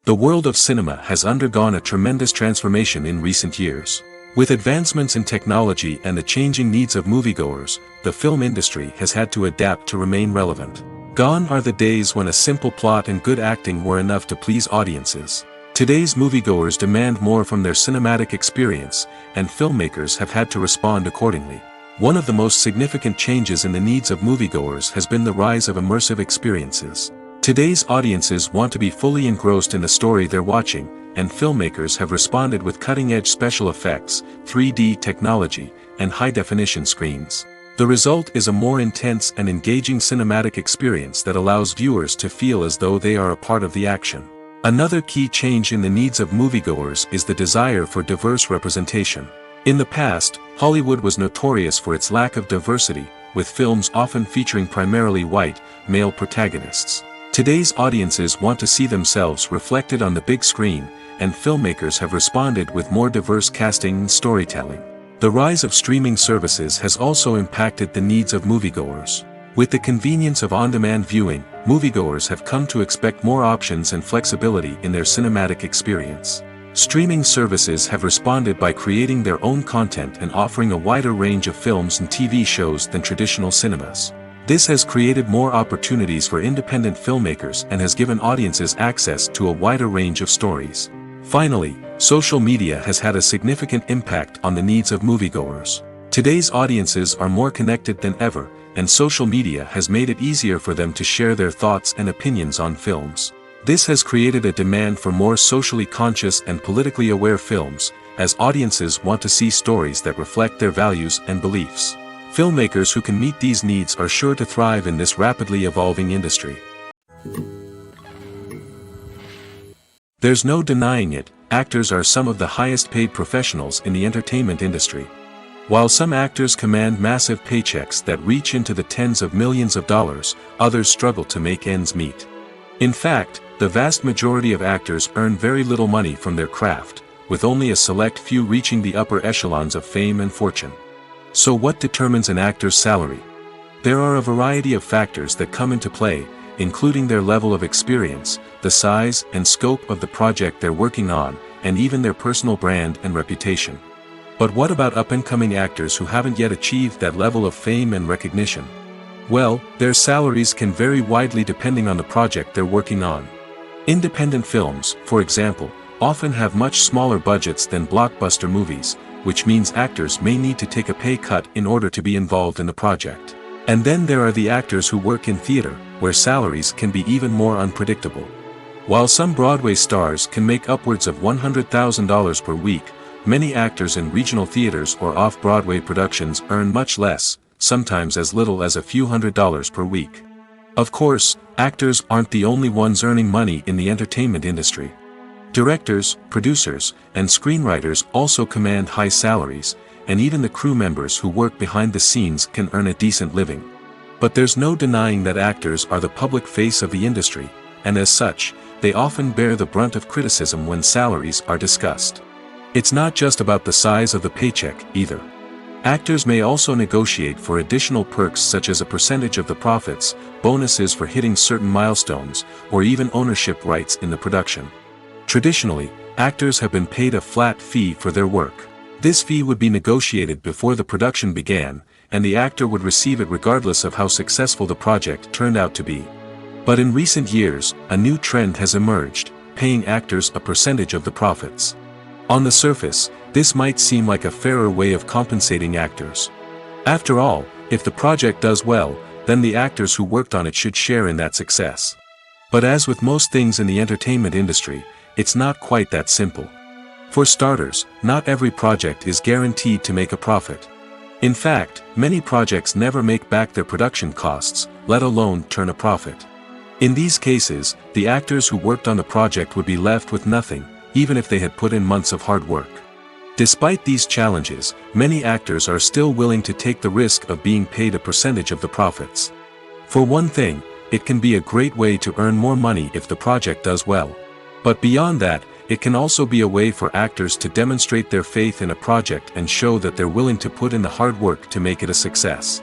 The world of cinema has undergone a tremendous transformation in recent years. With advancements in technology and the changing needs of moviegoers, the film industry has had to adapt to remain relevant. Gone are the days when a simple plot and good acting were enough to please audiences. Today's moviegoers demand more from their cinematic experience, and filmmakers have had to respond accordingly. One of the most significant changes in the needs of moviegoers has been the rise of immersive experiences. Today's audiences want to be fully engrossed in the story they're watching, and filmmakers have responded with cutting-edge special effects, 3D technology, and high-definition screens. The result is a more intense and engaging cinematic experience that allows viewers to feel as though they are a part of the action. Another key change in the needs of moviegoers is the desire for diverse representation. In the past, Hollywood was notorious for its lack of diversity, with films often featuring primarily white, male protagonists. Today's audiences want to see themselves reflected on the big screen, and filmmakers have responded with more diverse casting and storytelling. The rise of streaming services has also impacted the needs of moviegoers. With the convenience of on-demand viewing, moviegoers have come to expect more options and flexibility in their cinematic experience. Streaming services have responded by creating their own content and offering a wider range of films and TV shows than traditional cinemas. This has created more opportunities for independent filmmakers and has given audiences access to a wider range of stories. Finally, social media has had a significant impact on the needs of moviegoers. Today's audiences are more connected than ever, and social media has made it easier for them to share their thoughts and opinions on films. This has created a demand for more socially conscious and politically aware films, as audiences want to see stories that reflect their values and beliefs. Filmmakers who can meet these needs are sure to thrive in this rapidly evolving industry. There's no denying it, actors are some of the highest paid professionals in the entertainment industry. While some actors command massive paychecks that reach into the tens of millions of dollars, others struggle to make ends meet. In fact, the vast majority of actors earn very little money from their craft, with only a select few reaching the upper echelons of fame and fortune. So what determines an actor's salary? There are a variety of factors that come into play, including their level of experience, the size and scope of the project they're working on, and even their personal brand and reputation. But what about up-and-coming actors who haven't yet achieved that level of fame and recognition? Well, their salaries can vary widely depending on the project they're working on. Independent films, for example, often have much smaller budgets than blockbuster movies, which means actors may need to take a pay cut in order to be involved in the project. And then there are the actors who work in theater, where salaries can be even more unpredictable. While some Broadway stars can make upwards of $100,000 per week, many actors in regional theaters or off-Broadway productions earn much less, sometimes as little as a few $100s per week. Of course, actors aren't the only ones earning money in the entertainment industry. Directors, producers, and screenwriters also command high salaries, and even the crew members who work behind the scenes can earn a decent living. But there's no denying that actors are the public face of the industry, and as such, they often bear the brunt of criticism when salaries are discussed. It's not just about the size of the paycheck, either. Actors may also negotiate for additional perks such as a percentage of the profits, bonuses for hitting certain milestones, or even ownership rights in the production. Traditionally, actors have been paid a flat fee for their work. This fee would be negotiated before the production began, and the actor would receive it regardless of how successful the project turned out to be. But in recent years, a new trend has emerged, paying actors a percentage of the profits. On the surface, this might seem like a fairer way of compensating actors. After all, if the project does well, then the actors who worked on it should share in that success. But as with most things in the entertainment industry, it's not quite that simple. For starters, not every project is guaranteed to make a profit. In fact, many projects never make back their production costs, let alone turn a profit. In these cases, the actors who worked on the project would be left with nothing, even if they had put in months of hard work. Despite these challenges, many actors are still willing to take the risk of being paid a percentage of the profits. For one thing, it can be a great way to earn more money if the project does well. But beyond that, it can also be a way for actors to demonstrate their faith in a project and show that they're willing to put in the hard work to make it a success.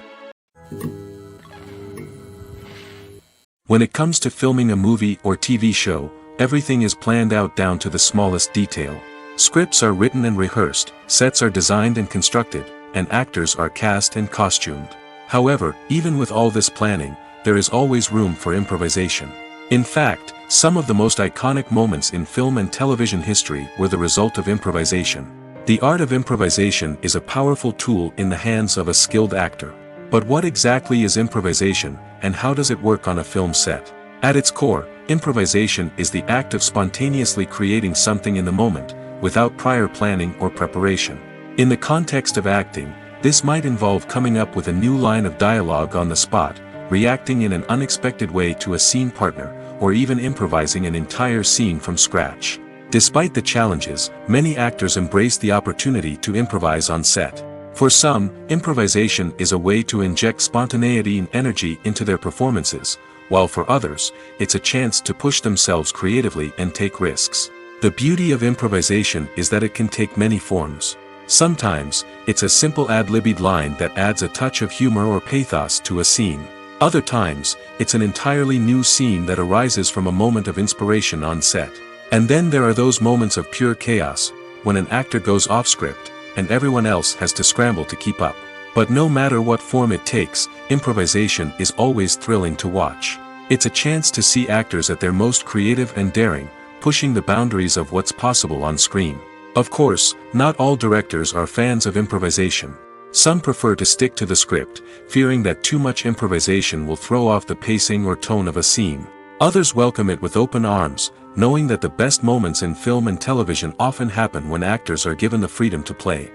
When it comes to filming a movie or TV show, everything is planned out down to the smallest detail. Scripts are written and rehearsed, sets are designed and constructed, and actors are cast and costumed. However, even with all this planning, there is always room for improvisation. In fact, some of the most iconic moments in film and television history were the result of improvisation. The art of improvisation is a powerful tool in the hands of a skilled actor. But what exactly is improvisation, and how does it work on a film set? At its core, improvisation is the act of spontaneously creating something in the moment, without prior planning or preparation. In the context of acting, this might involve coming up with a new line of dialogue on the spot, reacting in an unexpected way to a scene partner, or even improvising an entire scene from scratch. Despite the challenges, many actors embrace the opportunity to improvise on set. For some, improvisation is a way to inject spontaneity and energy into their performances, while for others, it's a chance to push themselves creatively and take risks. The beauty of improvisation is that it can take many forms. Sometimes, it's a simple ad-libbed line that adds a touch of humor or pathos to a scene. Other times, it's an entirely new scene that arises from a moment of inspiration on set. And then there are those moments of pure chaos, when an actor goes off script, and everyone else has to scramble to keep up. But no matter what form it takes, improvisation is always thrilling to watch. It's a chance to see actors at their most creative and daring, pushing the boundaries of what's possible on screen. Of course, not all directors are fans of improvisation. Some prefer to stick to the script, fearing that too much improvisation will throw off the pacing or tone of a scene. Others welcome it with open arms, knowing that the best moments in film and television often happen when actors are given the freedom to play.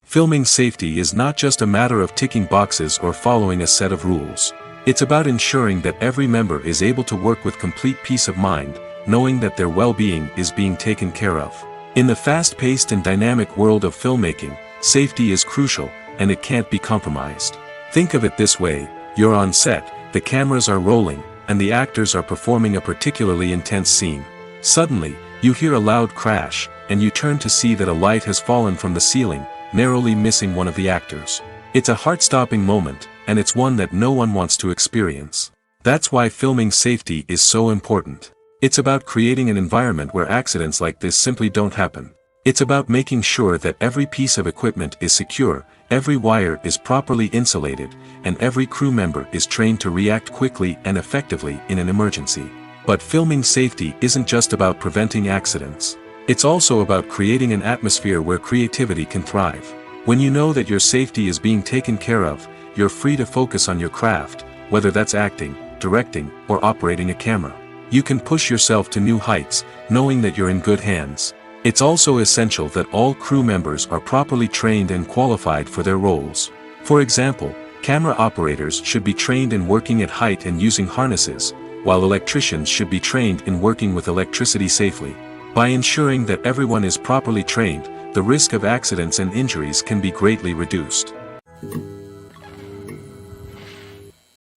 Filming safety is not just a matter of ticking boxes or following a set of rules. It's about ensuring that every member is able to work with complete peace of mind, knowing that their well-being is being taken care of. In the fast-paced and dynamic world of filmmaking, safety is crucial, and it can't be compromised. Think of it this way: you're on set, the cameras are rolling, and the actors are performing a particularly intense scene. Suddenly, you hear a loud crash, and you turn to see that a light has fallen from the ceiling, narrowly missing one of the actors. It's a heart-stopping moment, and it's one that no one wants to experience. That's why filming safety is so important. It's about creating an environment where accidents like this simply don't happen. It's about making sure that every piece of equipment is secure, every wire is properly insulated, and every crew member is trained to react quickly and effectively in an emergency. But filming safety isn't just about preventing accidents. It's also about creating an atmosphere where creativity can thrive. When you know that your safety is being taken care of, you're free to focus on your craft, whether that's acting, directing or operating a camera. You can push yourself to new heights, knowing that you're in good hands. It's also essential that all crew members are properly trained and qualified for their roles. For example, camera operators should be trained in working at height and using harnesses, while electricians should be trained in working with electricity safely. By ensuring that everyone is properly trained, the risk of accidents and injuries can be greatly reduced.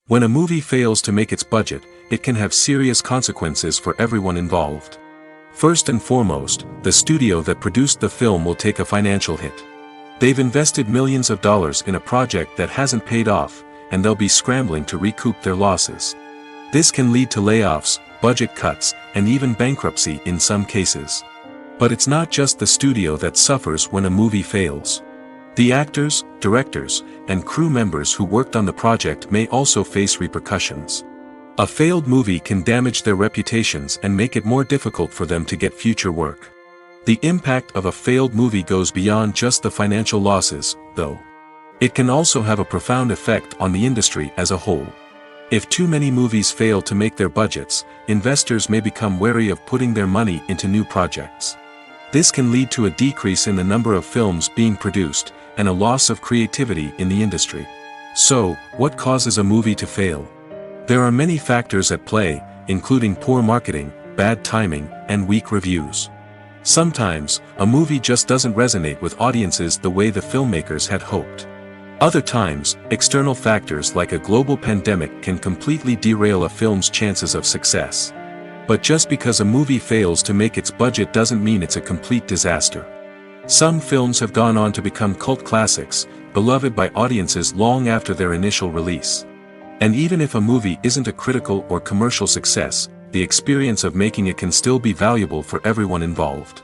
When a movie fails to make its budget, it can have serious consequences for everyone involved. First and foremost, the studio that produced the film will take a financial hit. They've invested millions of dollars in a project that hasn't paid off, and they'll be scrambling to recoup their losses. This can lead to layoffs, budget cuts, and even bankruptcy in some cases. But it's not just the studio that suffers when a movie fails. The actors, directors, and crew members who worked on the project may also face repercussions. A failed movie can damage their reputations and make it more difficult for them to get future work. The impact of a failed movie goes beyond just the financial losses, though. It can also have a profound effect on the industry as a whole. If too many movies fail to make their budgets, investors may become wary of putting their money into new projects. This can lead to a decrease in the number of films being produced, and a loss of creativity in the industry. So, what causes a movie to fail? There are many factors at play, including poor marketing, bad timing, and weak reviews. Sometimes, a movie just doesn't resonate with audiences the way the filmmakers had hoped. Other times, external factors like a global pandemic can completely derail a film's chances of success. But just because a movie fails to make its budget doesn't mean it's a complete disaster. Some films have gone on to become cult classics, beloved by audiences long after their initial release. And even if a movie isn't a critical or commercial success, the experience of making it can still be valuable for everyone involved.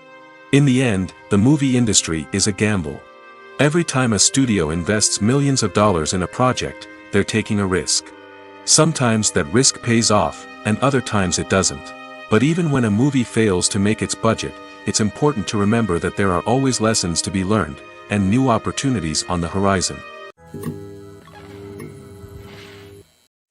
In the end, the movie industry is a gamble. Every time a studio invests millions of dollars in a project, they're taking a risk. Sometimes that risk pays off, and other times it doesn't. But even when a movie fails to make its budget, it's important to remember that there are always lessons to be learned, and new opportunities on the horizon.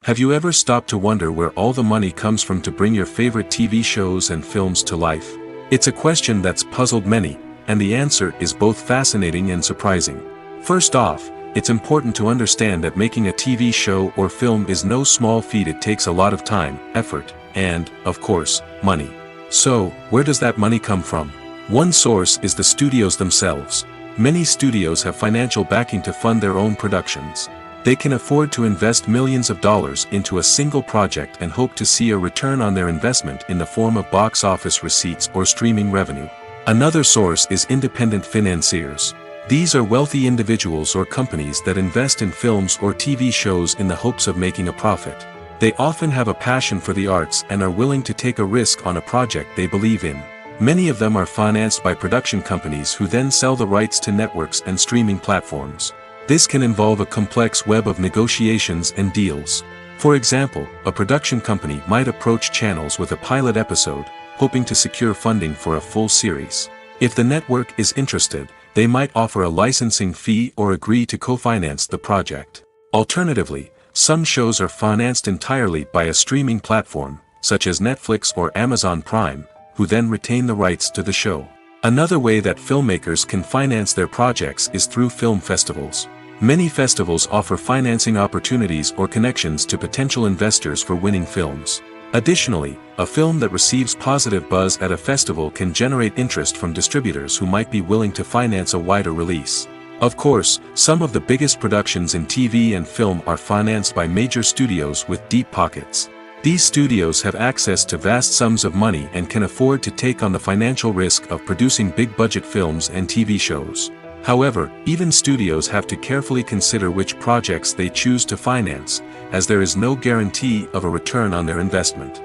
Have you ever stopped to wonder where all the money comes from to bring your favorite TV shows and films to life? It's a question that's puzzled many, and the answer is both fascinating and surprising. First off, it's important to understand that making a TV show or film is no small feat. It takes a lot of time, effort, and, of course, money. So, where does that money come from? One source is the studios themselves. Many studios have financial backing to fund their own productions. They can afford to invest millions of dollars into a single project and hope to see a return on their investment in the form of box office receipts or streaming revenue. Another source is independent financiers. These are wealthy individuals or companies that invest in films or TV shows in the hopes of making a profit. They often have a passion for the arts and are willing to take a risk on a project they believe in. Many of them are financed by production companies who then sell the rights to networks and streaming platforms. This can involve a complex web of negotiations and deals. For example, a production company might approach channels with a pilot episode, hoping to secure funding for a full series. If the network is interested, they might offer a licensing fee or agree to co-finance the project. Alternatively, some shows are financed entirely by a streaming platform, such as Netflix or Amazon Prime, who then retain the rights to the show. Another way that filmmakers can finance their projects is through film festivals. Many festivals offer financing opportunities or connections to potential investors for winning films. Additionally, a film that receives positive buzz at a festival can generate interest from distributors who might be willing to finance a wider release. Of course, some of the biggest productions in TV and film are financed by major studios with deep pockets. These studios have access to vast sums of money and can afford to take on the financial risk of producing big-budget films and TV shows. However, even studios have to carefully consider which projects they choose to finance, as there is no guarantee of a return on their investment.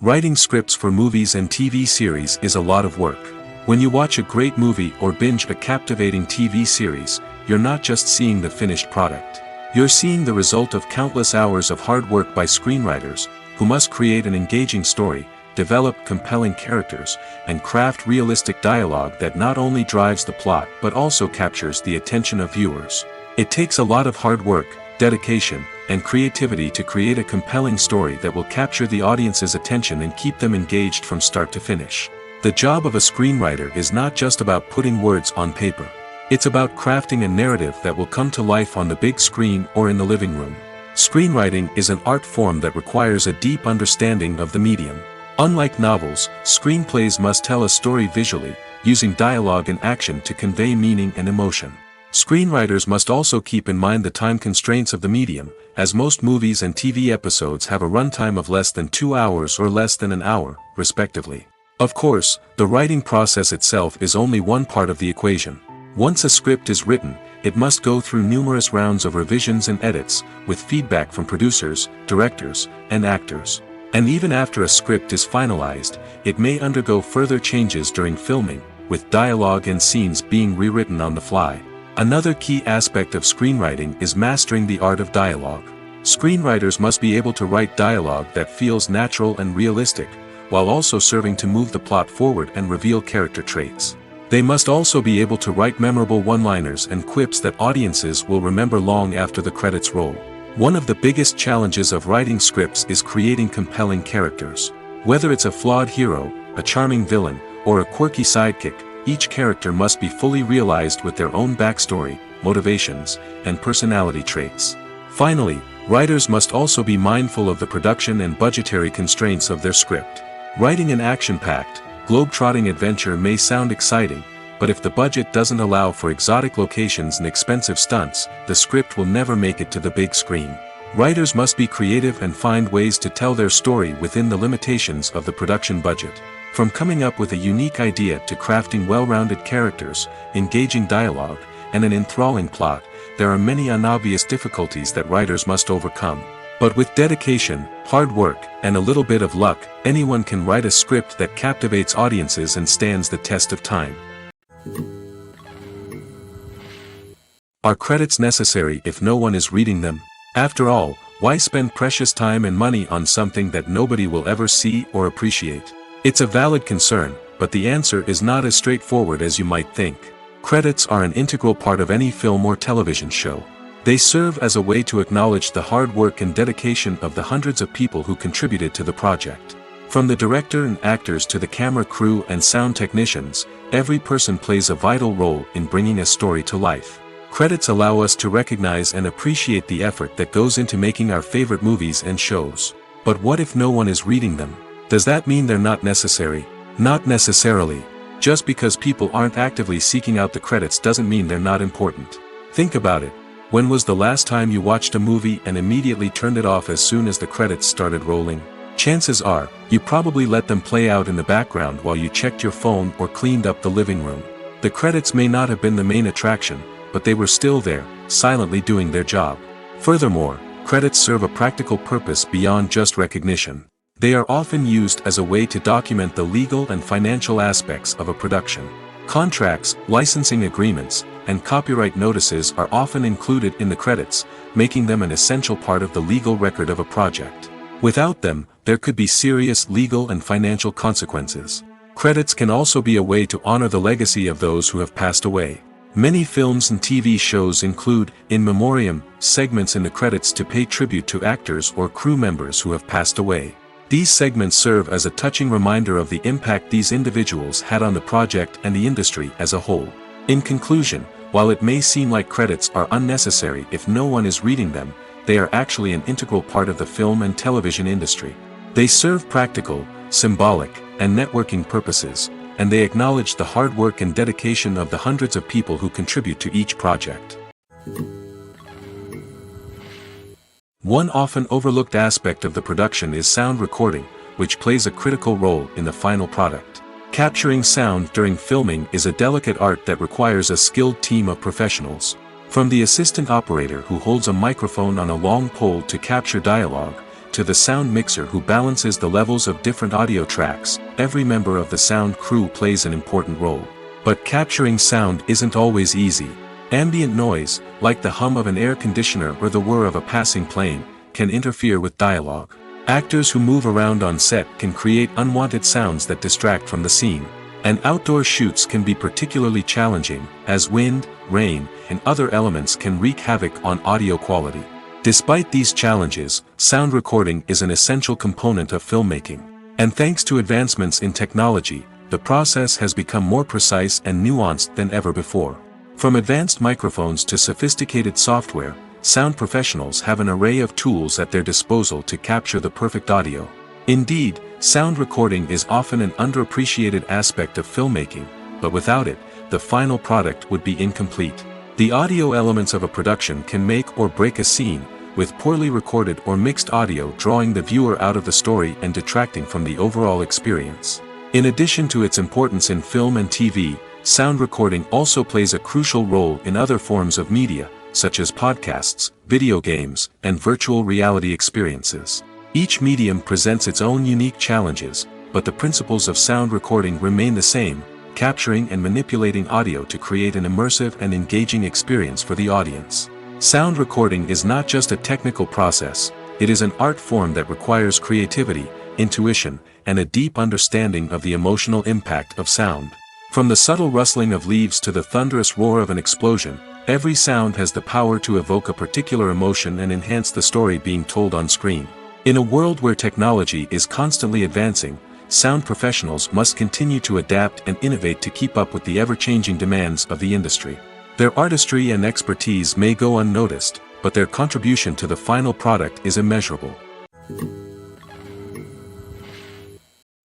Writing scripts for movies and TV series is a lot of work. When you watch a great movie or binge a captivating TV series, you're not just seeing the finished product. You're seeing the result of countless hours of hard work by screenwriters, who must create an engaging story, develop compelling characters, and craft realistic dialogue that not only drives the plot but also captures the attention of viewers. It takes a lot of hard work, dedication, and creativity to create a compelling story that will capture the audience's attention and keep them engaged from start to finish. The job of a screenwriter is not just about putting words on paper. It's about crafting a narrative that will come to life on the big screen or in the living room. Screenwriting is an art form that requires a deep understanding of the medium. Unlike novels, screenplays must tell a story visually, using dialogue and action to convey meaning and emotion. Screenwriters must also keep in mind the time constraints of the medium, as most movies and TV episodes have a runtime of less than 2 hours or less than an hour, respectively. Of course, the writing process itself is only one part of the equation. Once a script is written, it must go through numerous rounds of revisions and edits, with feedback from producers, directors, and actors. And even after a script is finalized, it may undergo further changes during filming, with dialogue and scenes being rewritten on the fly. Another key aspect of screenwriting is mastering the art of dialogue. Screenwriters must be able to write dialogue that feels natural and realistic, while also serving to move the plot forward and reveal character traits. They must also be able to write memorable one-liners and quips that audiences will remember long after the credits roll. One of the biggest challenges of writing scripts is creating compelling characters. Whether it's a flawed hero, a charming villain, or a quirky sidekick, each character must be fully realized with their own backstory, motivations, and personality traits. Finally, writers must also be mindful of the production and budgetary constraints of their script. Writing an action-packed, globe-trotting adventure may sound exciting, but if the budget doesn't allow for exotic locations and expensive stunts, the script will never make it to the big screen. Writers must be creative and find ways to tell their story within the limitations of the production budget. From coming up with a unique idea to crafting well-rounded characters, engaging dialogue, and an enthralling plot, there are many unobvious difficulties that writers must overcome. But with dedication, hard work, and a little bit of luck, anyone can write a script that captivates audiences and stands the test of time. Are credits necessary if no one is reading them? After all, why spend precious time and money on something that nobody will ever see or appreciate? It's a valid concern, but the answer is not as straightforward as you might think. Credits are an integral part of any film or television show. They serve as a way to acknowledge the hard work and dedication of the hundreds of people who contributed to the project. From the director and actors to the camera crew and sound technicians, every person plays a vital role in bringing a story to life. Credits allow us to recognize and appreciate the effort that goes into making our favorite movies and shows. But what if no one is reading them? Does that mean they're not necessary? Not necessarily. Just because people aren't actively seeking out the credits doesn't mean they're not important. Think about it. When was the last time you watched a movie and immediately turned it off as soon as the credits started rolling? Chances are, you probably let them play out in the background while you checked your phone or cleaned up the living room. The credits may not have been the main attraction, but they were still there, silently doing their job. Furthermore, credits serve a practical purpose beyond just recognition. They are often used as a way to document the legal and financial aspects of a production. Contracts, licensing agreements, and copyright notices are often included in the credits, making them an essential part of the legal record of a project. Without them, there could be serious legal and financial consequences. Credits can also be a way to honor the legacy of those who have passed away. Many films and TV shows include, in memoriam, segments in the credits to pay tribute to actors or crew members who have passed away. These segments serve as a touching reminder of the impact these individuals had on the project and the industry as a whole. In conclusion, while it may seem like credits are unnecessary if no one is reading them, they are actually an integral part of the film and television industry. They serve practical, symbolic, and networking purposes, and they acknowledge the hard work and dedication of the hundreds of people who contribute to each project. One often overlooked aspect of the production is sound recording, which plays a critical role in the final product. Capturing sound during filming is a delicate art that requires a skilled team of professionals. From the assistant operator who holds a microphone on a long pole to capture dialogue, to the sound mixer who balances the levels of different audio tracks, every member of the sound crew plays an important role. But capturing sound isn't always easy. Ambient noise, like the hum of an air conditioner or the whir of a passing plane, can interfere with dialogue. Actors who move around on set can create unwanted sounds that distract from the scene. And outdoor shoots can be particularly challenging, as wind, rain, and other elements can wreak havoc on audio quality. Despite these challenges, sound recording is an essential component of filmmaking. And thanks to advancements in technology, the process has become more precise and nuanced than ever before. From advanced microphones to sophisticated software, sound professionals have an array of tools at their disposal to capture the perfect audio. Indeed, sound recording is often an underappreciated aspect of filmmaking, but without it, the final product would be incomplete. The audio elements of a production can make or break a scene, with poorly recorded or mixed audio drawing the viewer out of the story and detracting from the overall experience. In addition to its importance in film and TV, sound recording also plays a crucial role in other forms of media, such as podcasts, video games, and virtual reality experiences. Each medium presents its own unique challenges, but the principles of sound recording remain the same, capturing and manipulating audio to create an immersive and engaging experience for the audience. Sound recording is not just a technical process, it is an art form that requires creativity, intuition, and a deep understanding of the emotional impact of sound. From the subtle rustling of leaves to the thunderous roar of an explosion, every sound has the power to evoke a particular emotion and enhance the story being told on screen. In a world where technology is constantly advancing, sound professionals must continue to adapt and innovate to keep up with the ever-changing demands of the industry. Their artistry and expertise may go unnoticed, but their contribution to the final product is immeasurable.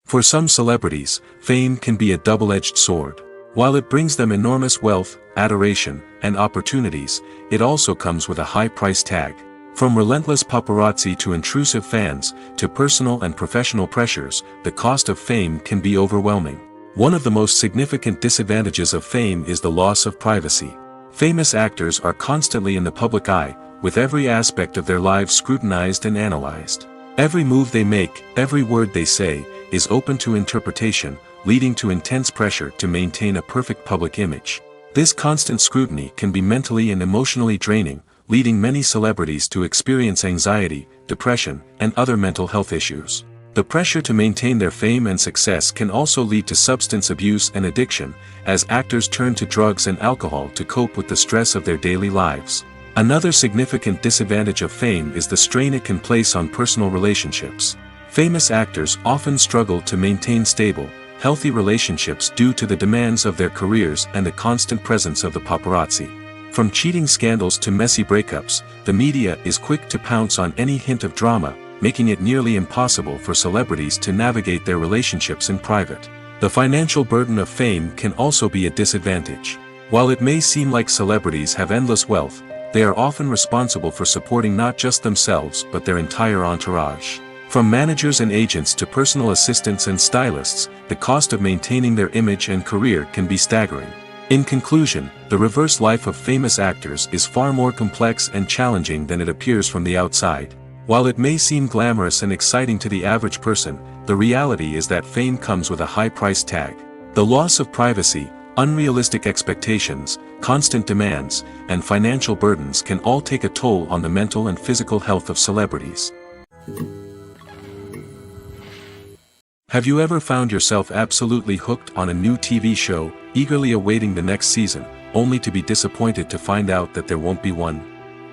For some celebrities, fame can be a double-edged sword. While it brings them enormous wealth, adoration, and opportunities, it also comes with a high price tag. From relentless paparazzi to intrusive fans, to personal and professional pressures, the cost of fame can be overwhelming. One of the most significant disadvantages of fame is the loss of privacy. Famous actors are constantly in the public eye, with every aspect of their lives scrutinized and analyzed. Every move they make, every word they say, is open to interpretation, leading to intense pressure to maintain a perfect public image. This constant scrutiny can be mentally and emotionally draining, leading many celebrities to experience anxiety, depression, and other mental health issues. The pressure to maintain their fame and success can also lead to substance abuse and addiction, as actors turn to drugs and alcohol to cope with the stress of their daily lives. Another significant disadvantage of fame is the strain it can place on personal relationships. Famous actors often struggle to maintain stable, healthy relationships due to the demands of their careers and the constant presence of the paparazzi. From cheating scandals to messy breakups, the media is quick to pounce on any hint of drama, making it nearly impossible for celebrities to navigate their relationships in private. The financial burden of fame can also be a disadvantage. While it may seem like celebrities have endless wealth, they are often responsible for supporting not just themselves but their entire entourage. From managers and agents to personal assistants and stylists, the cost of maintaining their image and career can be staggering. In conclusion, the reverse life of famous actors is far more complex and challenging than it appears from the outside. While it may seem glamorous and exciting to the average person, the reality is that fame comes with a high price tag. The loss of privacy, unrealistic expectations, constant demands, and financial burdens can all take a toll on the mental and physical health of celebrities. Have you ever found yourself absolutely hooked on a new TV show, eagerly awaiting the next season, only to be disappointed to find out that there won't be one?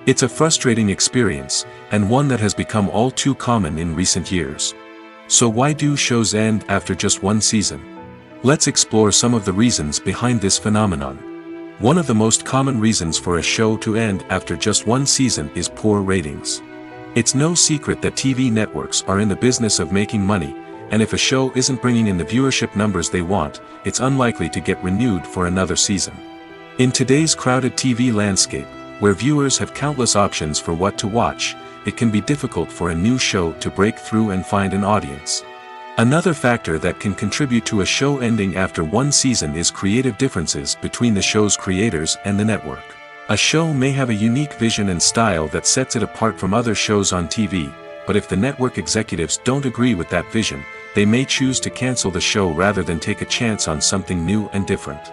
It's a frustrating experience, and one that has become all too common in recent years. So why do shows end after just one season? Let's explore some of the reasons behind this phenomenon. One of the most common reasons for a show to end after just one season is poor ratings. It's no secret that TV networks are in the business of making money, and if a show isn't bringing in the viewership numbers they want, it's unlikely to get renewed for another season. In today's crowded TV landscape, where viewers have countless options for what to watch, it can be difficult for a new show to break through and find an audience. Another factor that can contribute to a show ending after one season is creative differences between the show's creators and the network. A show may have a unique vision and style that sets it apart from other shows on TV, but if the network executives don't agree with that vision, they may choose to cancel the show rather than take a chance on something new and different.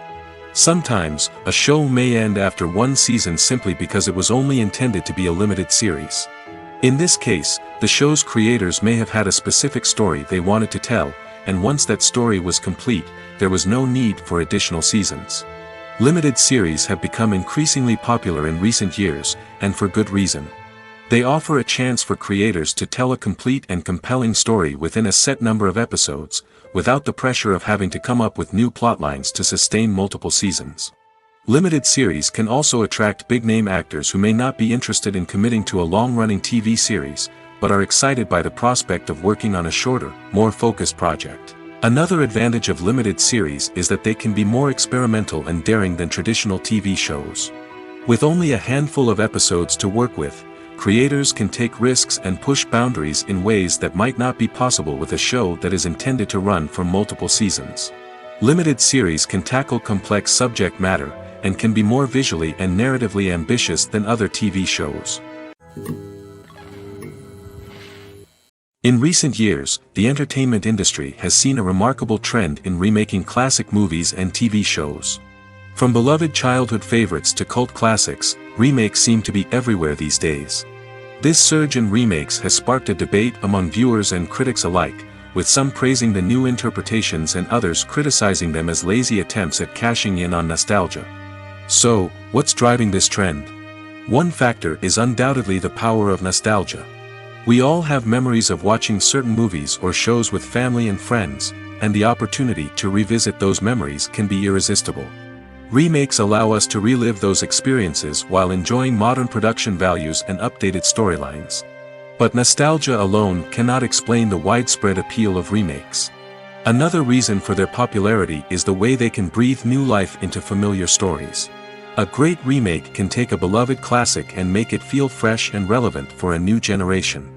Sometimes, a show may end after one season simply because it was only intended to be a limited series. In this case, the show's creators may have had a specific story they wanted to tell, and once that story was complete, there was no need for additional seasons. Limited series have become increasingly popular in recent years, and for good reason. They offer a chance for creators to tell a complete and compelling story within a set number of episodes, without the pressure of having to come up with new plotlines to sustain multiple seasons. Limited series can also attract big-name actors who may not be interested in committing to a long-running TV series, but are excited by the prospect of working on a shorter, more focused project. Another advantage of limited series is that they can be more experimental and daring than traditional TV shows. With only a handful of episodes to work with, creators can take risks and push boundaries in ways that might not be possible with a show that is intended to run for multiple seasons. Limited series can tackle complex subject matter, and can be more visually and narratively ambitious than other TV shows. In recent years, the entertainment industry has seen a remarkable trend in remaking classic movies and TV shows. From beloved childhood favorites to cult classics, remakes seem to be everywhere these days. This surge in remakes has sparked a debate among viewers and critics alike, with some praising the new interpretations and others criticizing them as lazy attempts at cashing in on nostalgia. So, what's driving this trend? One factor is undoubtedly the power of nostalgia. We all have memories of watching certain movies or shows with family and friends, and the opportunity to revisit those memories can be irresistible. Remakes allow us to relive those experiences while enjoying modern production values and updated storylines. But nostalgia alone cannot explain the widespread appeal of remakes. Another reason for their popularity is the way they can breathe new life into familiar stories. A great remake can take a beloved classic and make it feel fresh and relevant for a new generation.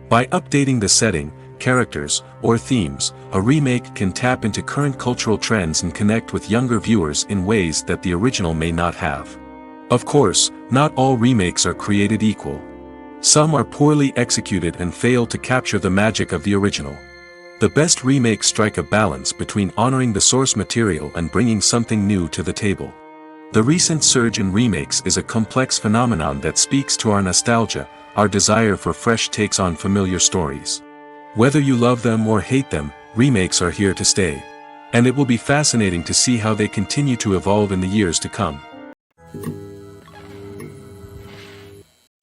By updating the setting, characters, or themes, a remake can tap into current cultural trends and connect with younger viewers in ways that the original may not have. Of course, not all remakes are created equal. Some are poorly executed and fail to capture the magic of the original. The best remakes strike a balance between honoring the source material and bringing something new to the table. The recent surge in remakes is a complex phenomenon that speaks to our nostalgia, our desire for fresh takes on familiar stories. Whether you love them or hate them, remakes are here to stay. And it will be fascinating to see how they continue to evolve in the years to come.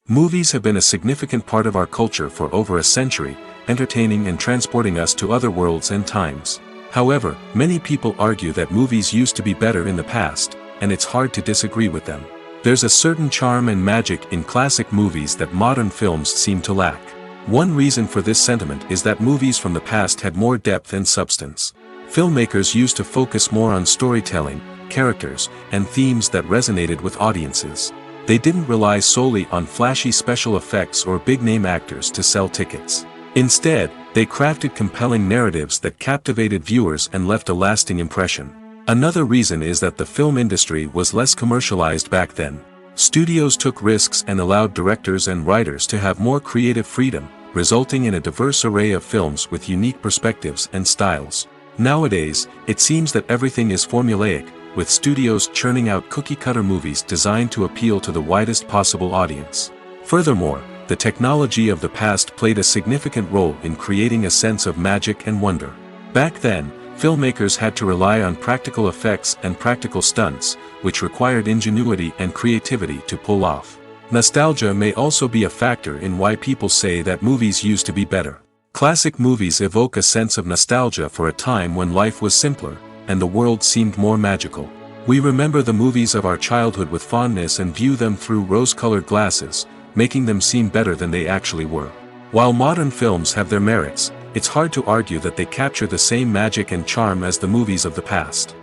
Movies have been a significant part of our culture for over a century, entertaining and transporting us to other worlds and times. However, many people argue that movies used to be better in the past, and it's hard to disagree with them. There's a certain charm and magic in classic movies that modern films seem to lack. One reason for this sentiment is that movies from the past had more depth and substance. Filmmakers used to focus more on storytelling, characters, and themes that resonated with audiences. They didn't rely solely on flashy special effects or big-name actors to sell tickets. Instead, they crafted compelling narratives that captivated viewers and left a lasting impression. Another reason is that the film industry was less commercialized back then. Studios took risks and allowed directors and writers to have more creative freedom, resulting in a diverse array of films with unique perspectives and styles. Nowadays, it seems that everything is formulaic, with studios churning out cookie-cutter movies designed to appeal to the widest possible audience. Furthermore, the technology of the past played a significant role in creating a sense of magic and wonder. Back then, filmmakers had to rely on practical effects and practical stunts, which required ingenuity and creativity to pull off. Nostalgia may also be a factor in why people say that movies used to be better. Classic movies evoke a sense of nostalgia for a time when life was simpler, and the world seemed more magical. We remember the movies of our childhood with fondness and view them through rose-colored glasses, making them seem better than they actually were. While modern films have their merits, it's hard to argue that they capture the same magic and charm as the movies of the past.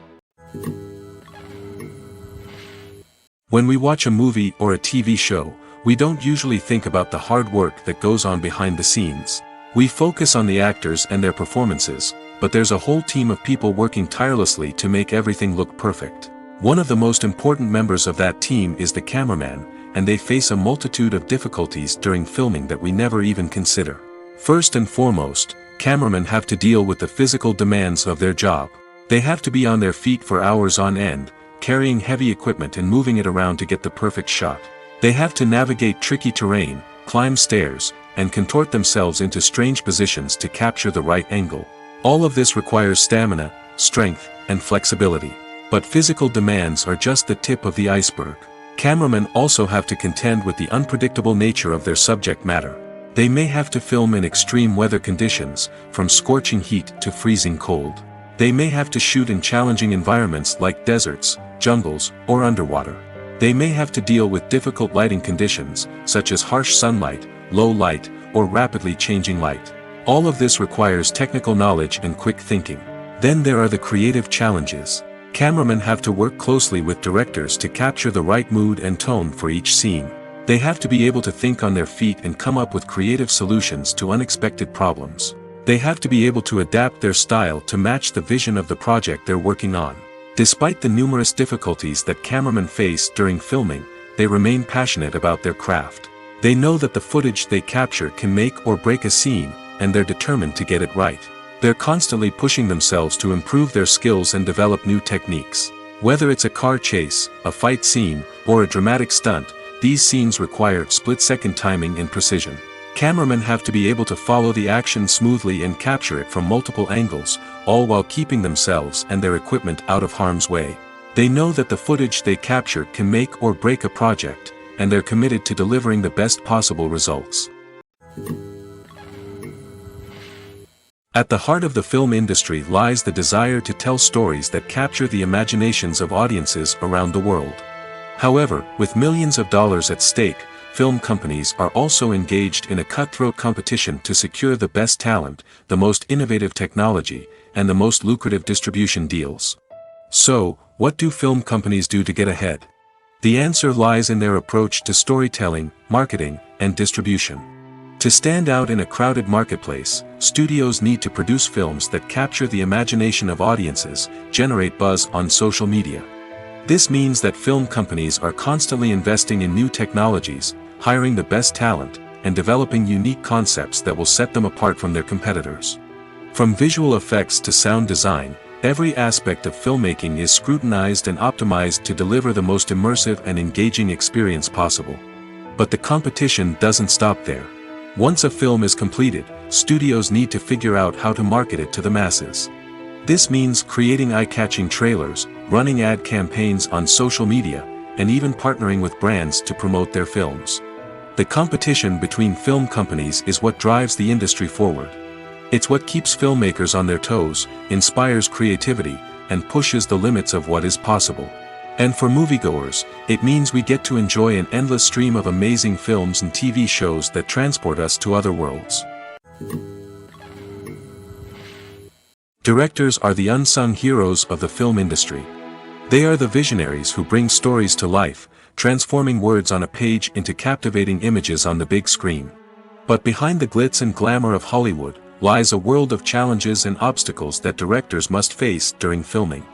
When we watch a movie or a TV show, we don't usually think about the hard work that goes on behind the scenes. We focus on the actors and their performances, but there's a whole team of people working tirelessly to make everything look perfect. One of the most important members of that team is the cameraman, and they face a multitude of difficulties during filming that we never even consider. First and foremost, cameramen have to deal with the physical demands of their job. They have to be on their feet for hours on end, carrying heavy equipment and moving it around to get the perfect shot. They have to navigate tricky terrain, climb stairs, and contort themselves into strange positions to capture the right angle. All of this requires stamina, strength, and flexibility. But physical demands are just the tip of the iceberg. Cameramen also have to contend with the unpredictable nature of their subject matter. They may have to film in extreme weather conditions, from scorching heat to freezing cold. They may have to shoot in challenging environments like deserts, jungles, or underwater. They may have to deal with difficult lighting conditions, such as harsh sunlight, low light, or rapidly changing light. All of this requires technical knowledge and quick thinking. Then there are the creative challenges. Cameramen have to work closely with directors to capture the right mood and tone for each scene. They have to be able to think on their feet and come up with creative solutions to unexpected problems. They have to be able to adapt their style to match the vision of the project they're working on. Despite the numerous difficulties that cameramen face during filming, they remain passionate about their craft. They know that the footage they capture can make or break a scene, and they're determined to get it right. They're constantly pushing themselves to improve their skills and develop new techniques. Whether it's a car chase, a fight scene, or a dramatic stunt, these scenes require split-second timing and precision. Cameramen have to be able to follow the action smoothly and capture it from multiple angles, all while keeping themselves and their equipment out of harm's way. They know that the footage they capture can make or break a project, and they're committed to delivering the best possible results. At the heart of the film industry lies the desire to tell stories that capture the imaginations of audiences around the world. However, with millions of dollars at stake, film companies are also engaged in a cutthroat competition to secure the best talent, the most innovative technology, and the most lucrative distribution deals. So, what do film companies do to get ahead? The answer lies in their approach to storytelling, marketing, and distribution. To stand out in a crowded marketplace, studios need to produce films that capture the imagination of audiences, generate buzz on social media. This means that film companies are constantly investing in new technologies, hiring the best talent, and developing unique concepts that will set them apart from their competitors. From visual effects to sound design, every aspect of filmmaking is scrutinized and optimized to deliver the most immersive and engaging experience possible. But the competition doesn't stop there. Once a film is completed, studios need to figure out how to market it to the masses. This means creating eye-catching trailers, running ad campaigns on social media, and even partnering with brands to promote their films. The competition between film companies is what drives the industry forward. It's what keeps filmmakers on their toes, inspires creativity, and pushes the limits of what is possible. And for moviegoers, it means we get to enjoy an endless stream of amazing films and TV shows that transport us to other worlds. Directors are the unsung heroes of the film industry. They are the visionaries who bring stories to life, transforming words on a page into captivating images on the big screen. But behind the glitz and glamour of Hollywood, lies a world of challenges and obstacles that directors must face during filming.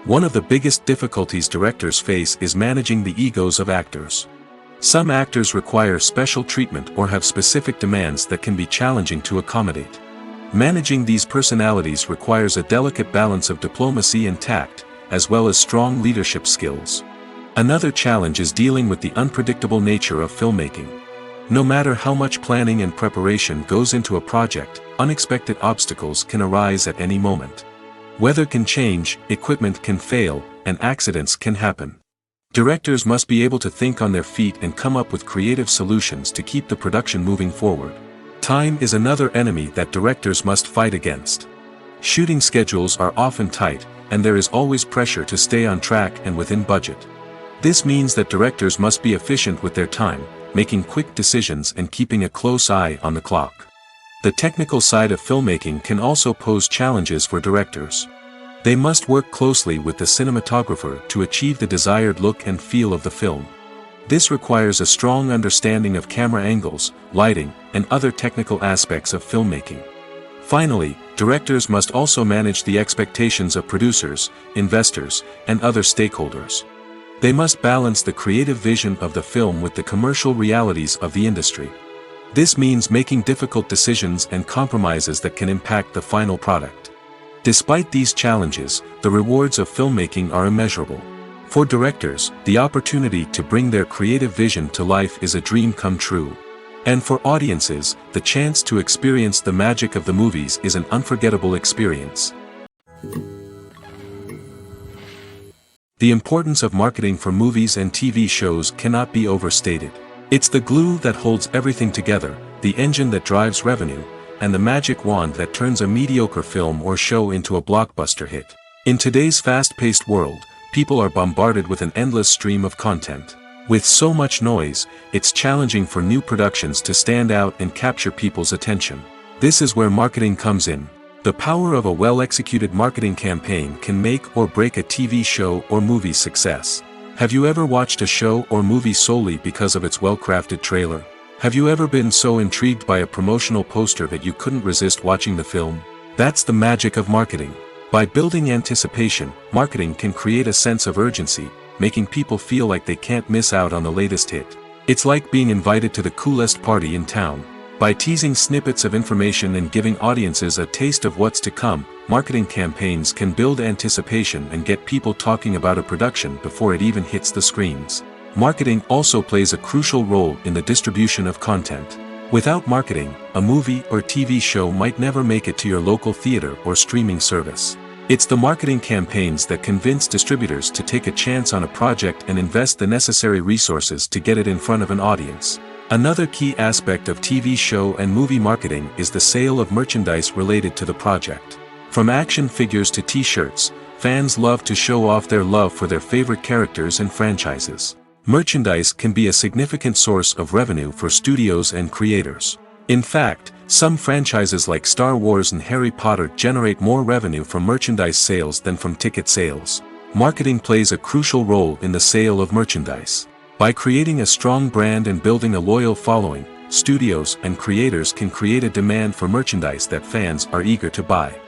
One of the biggest difficulties directors face is managing the egos of actors. Some actors require special treatment or have specific demands that can be challenging to accommodate. Managing these personalities requires a delicate balance of diplomacy and tact, as well as strong leadership skills. Another challenge is dealing with the unpredictable nature of filmmaking. No matter how much planning and preparation goes into a project, unexpected obstacles can arise at any moment. Weather can change, equipment can fail, and accidents can happen. Directors must be able to think on their feet and come up with creative solutions to keep the production moving forward. Time is another enemy that directors must fight against. Shooting schedules are often tight, and there is always pressure to stay on track and within budget. This means that directors must be efficient with their time, making quick decisions and keeping a close eye on the clock. The technical side of filmmaking can also pose challenges for directors. They must work closely with the cinematographer to achieve the desired look and feel of the film. This requires a strong understanding of camera angles, lighting, and other technical aspects of filmmaking. Finally, directors must also manage the expectations of producers, investors, and other stakeholders. They must balance the creative vision of the film with the commercial realities of the industry. This means making difficult decisions and compromises that can impact the final product. Despite these challenges, the rewards of filmmaking are immeasurable. For directors, the opportunity to bring their creative vision to life is a dream come true. And for audiences, the chance to experience the magic of the movies is an unforgettable experience. The importance of marketing for movies and TV shows cannot be overstated. It's the glue that holds everything together, the engine that drives revenue, and the magic wand that turns a mediocre film or show into a blockbuster hit. In today's fast-paced world, people are bombarded with an endless stream of content. With so much noise, it's challenging for new productions to stand out and capture people's attention. This is where marketing comes in. The power of a well-executed marketing campaign can make or break a TV show or movie's success. Have you ever watched a show or movie solely because of its well-crafted trailer? Have you ever been so intrigued by a promotional poster that you couldn't resist watching the film? That's the magic of marketing. By building anticipation, marketing can create a sense of urgency, making people feel like they can't miss out on the latest hit. It's like being invited to the coolest party in town. By teasing snippets of information and giving audiences a taste of what's to come, marketing campaigns can build anticipation and get people talking about a production before it even hits the screens. Marketing also plays a crucial role in the distribution of content. Without marketing, a movie or TV show might never make it to your local theater or streaming service. It's the marketing campaigns that convince distributors to take a chance on a project and invest the necessary resources to get it in front of an audience. Another key aspect of TV show and movie marketing is the sale of merchandise related to the project. From action figures to t-shirts, fans love to show off their love for their favorite characters and franchises. Merchandise can be a significant source of revenue for studios and creators. In fact, some franchises like Star Wars and Harry Potter generate more revenue from merchandise sales than from ticket sales. Marketing plays a crucial role in the sale of merchandise. By creating a strong brand and building a loyal following, studios and creators can create a demand for merchandise that fans are eager to buy.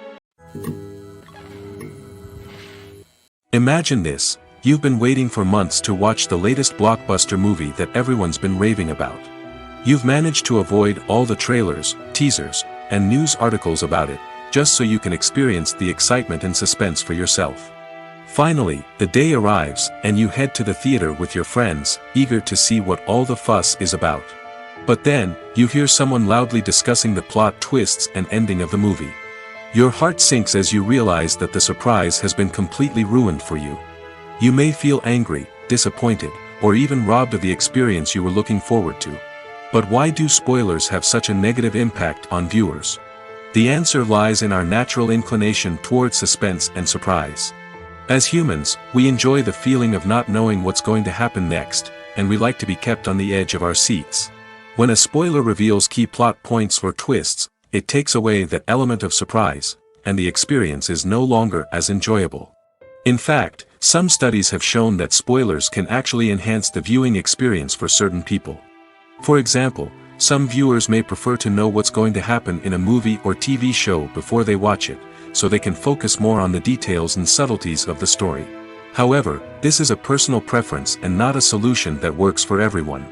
Imagine this: you've been waiting for months to watch the latest blockbuster movie that everyone's been raving about. You've managed to avoid all the trailers, teasers, and news articles about it, just so you can experience the excitement and suspense for yourself. Finally, the day arrives, and you head to the theater with your friends, eager to see what all the fuss is about. But then, you hear someone loudly discussing the plot twists and ending of the movie. Your heart sinks as you realize that the surprise has been completely ruined for you. You may feel angry, disappointed, or even robbed of the experience you were looking forward to. But why do spoilers have such a negative impact on viewers? The answer lies in our natural inclination toward suspense and surprise. As humans, we enjoy the feeling of not knowing what's going to happen next, and we like to be kept on the edge of our seats. When a spoiler reveals key plot points or twists, it takes away that element of surprise, and the experience is no longer as enjoyable. In fact, some studies have shown that spoilers can actually enhance the viewing experience for certain people. For example, some viewers may prefer to know what's going to happen in a movie or TV show before they watch it, so they can focus more on the details and subtleties of the story. However, this is a personal preference and not a solution that works for everyone.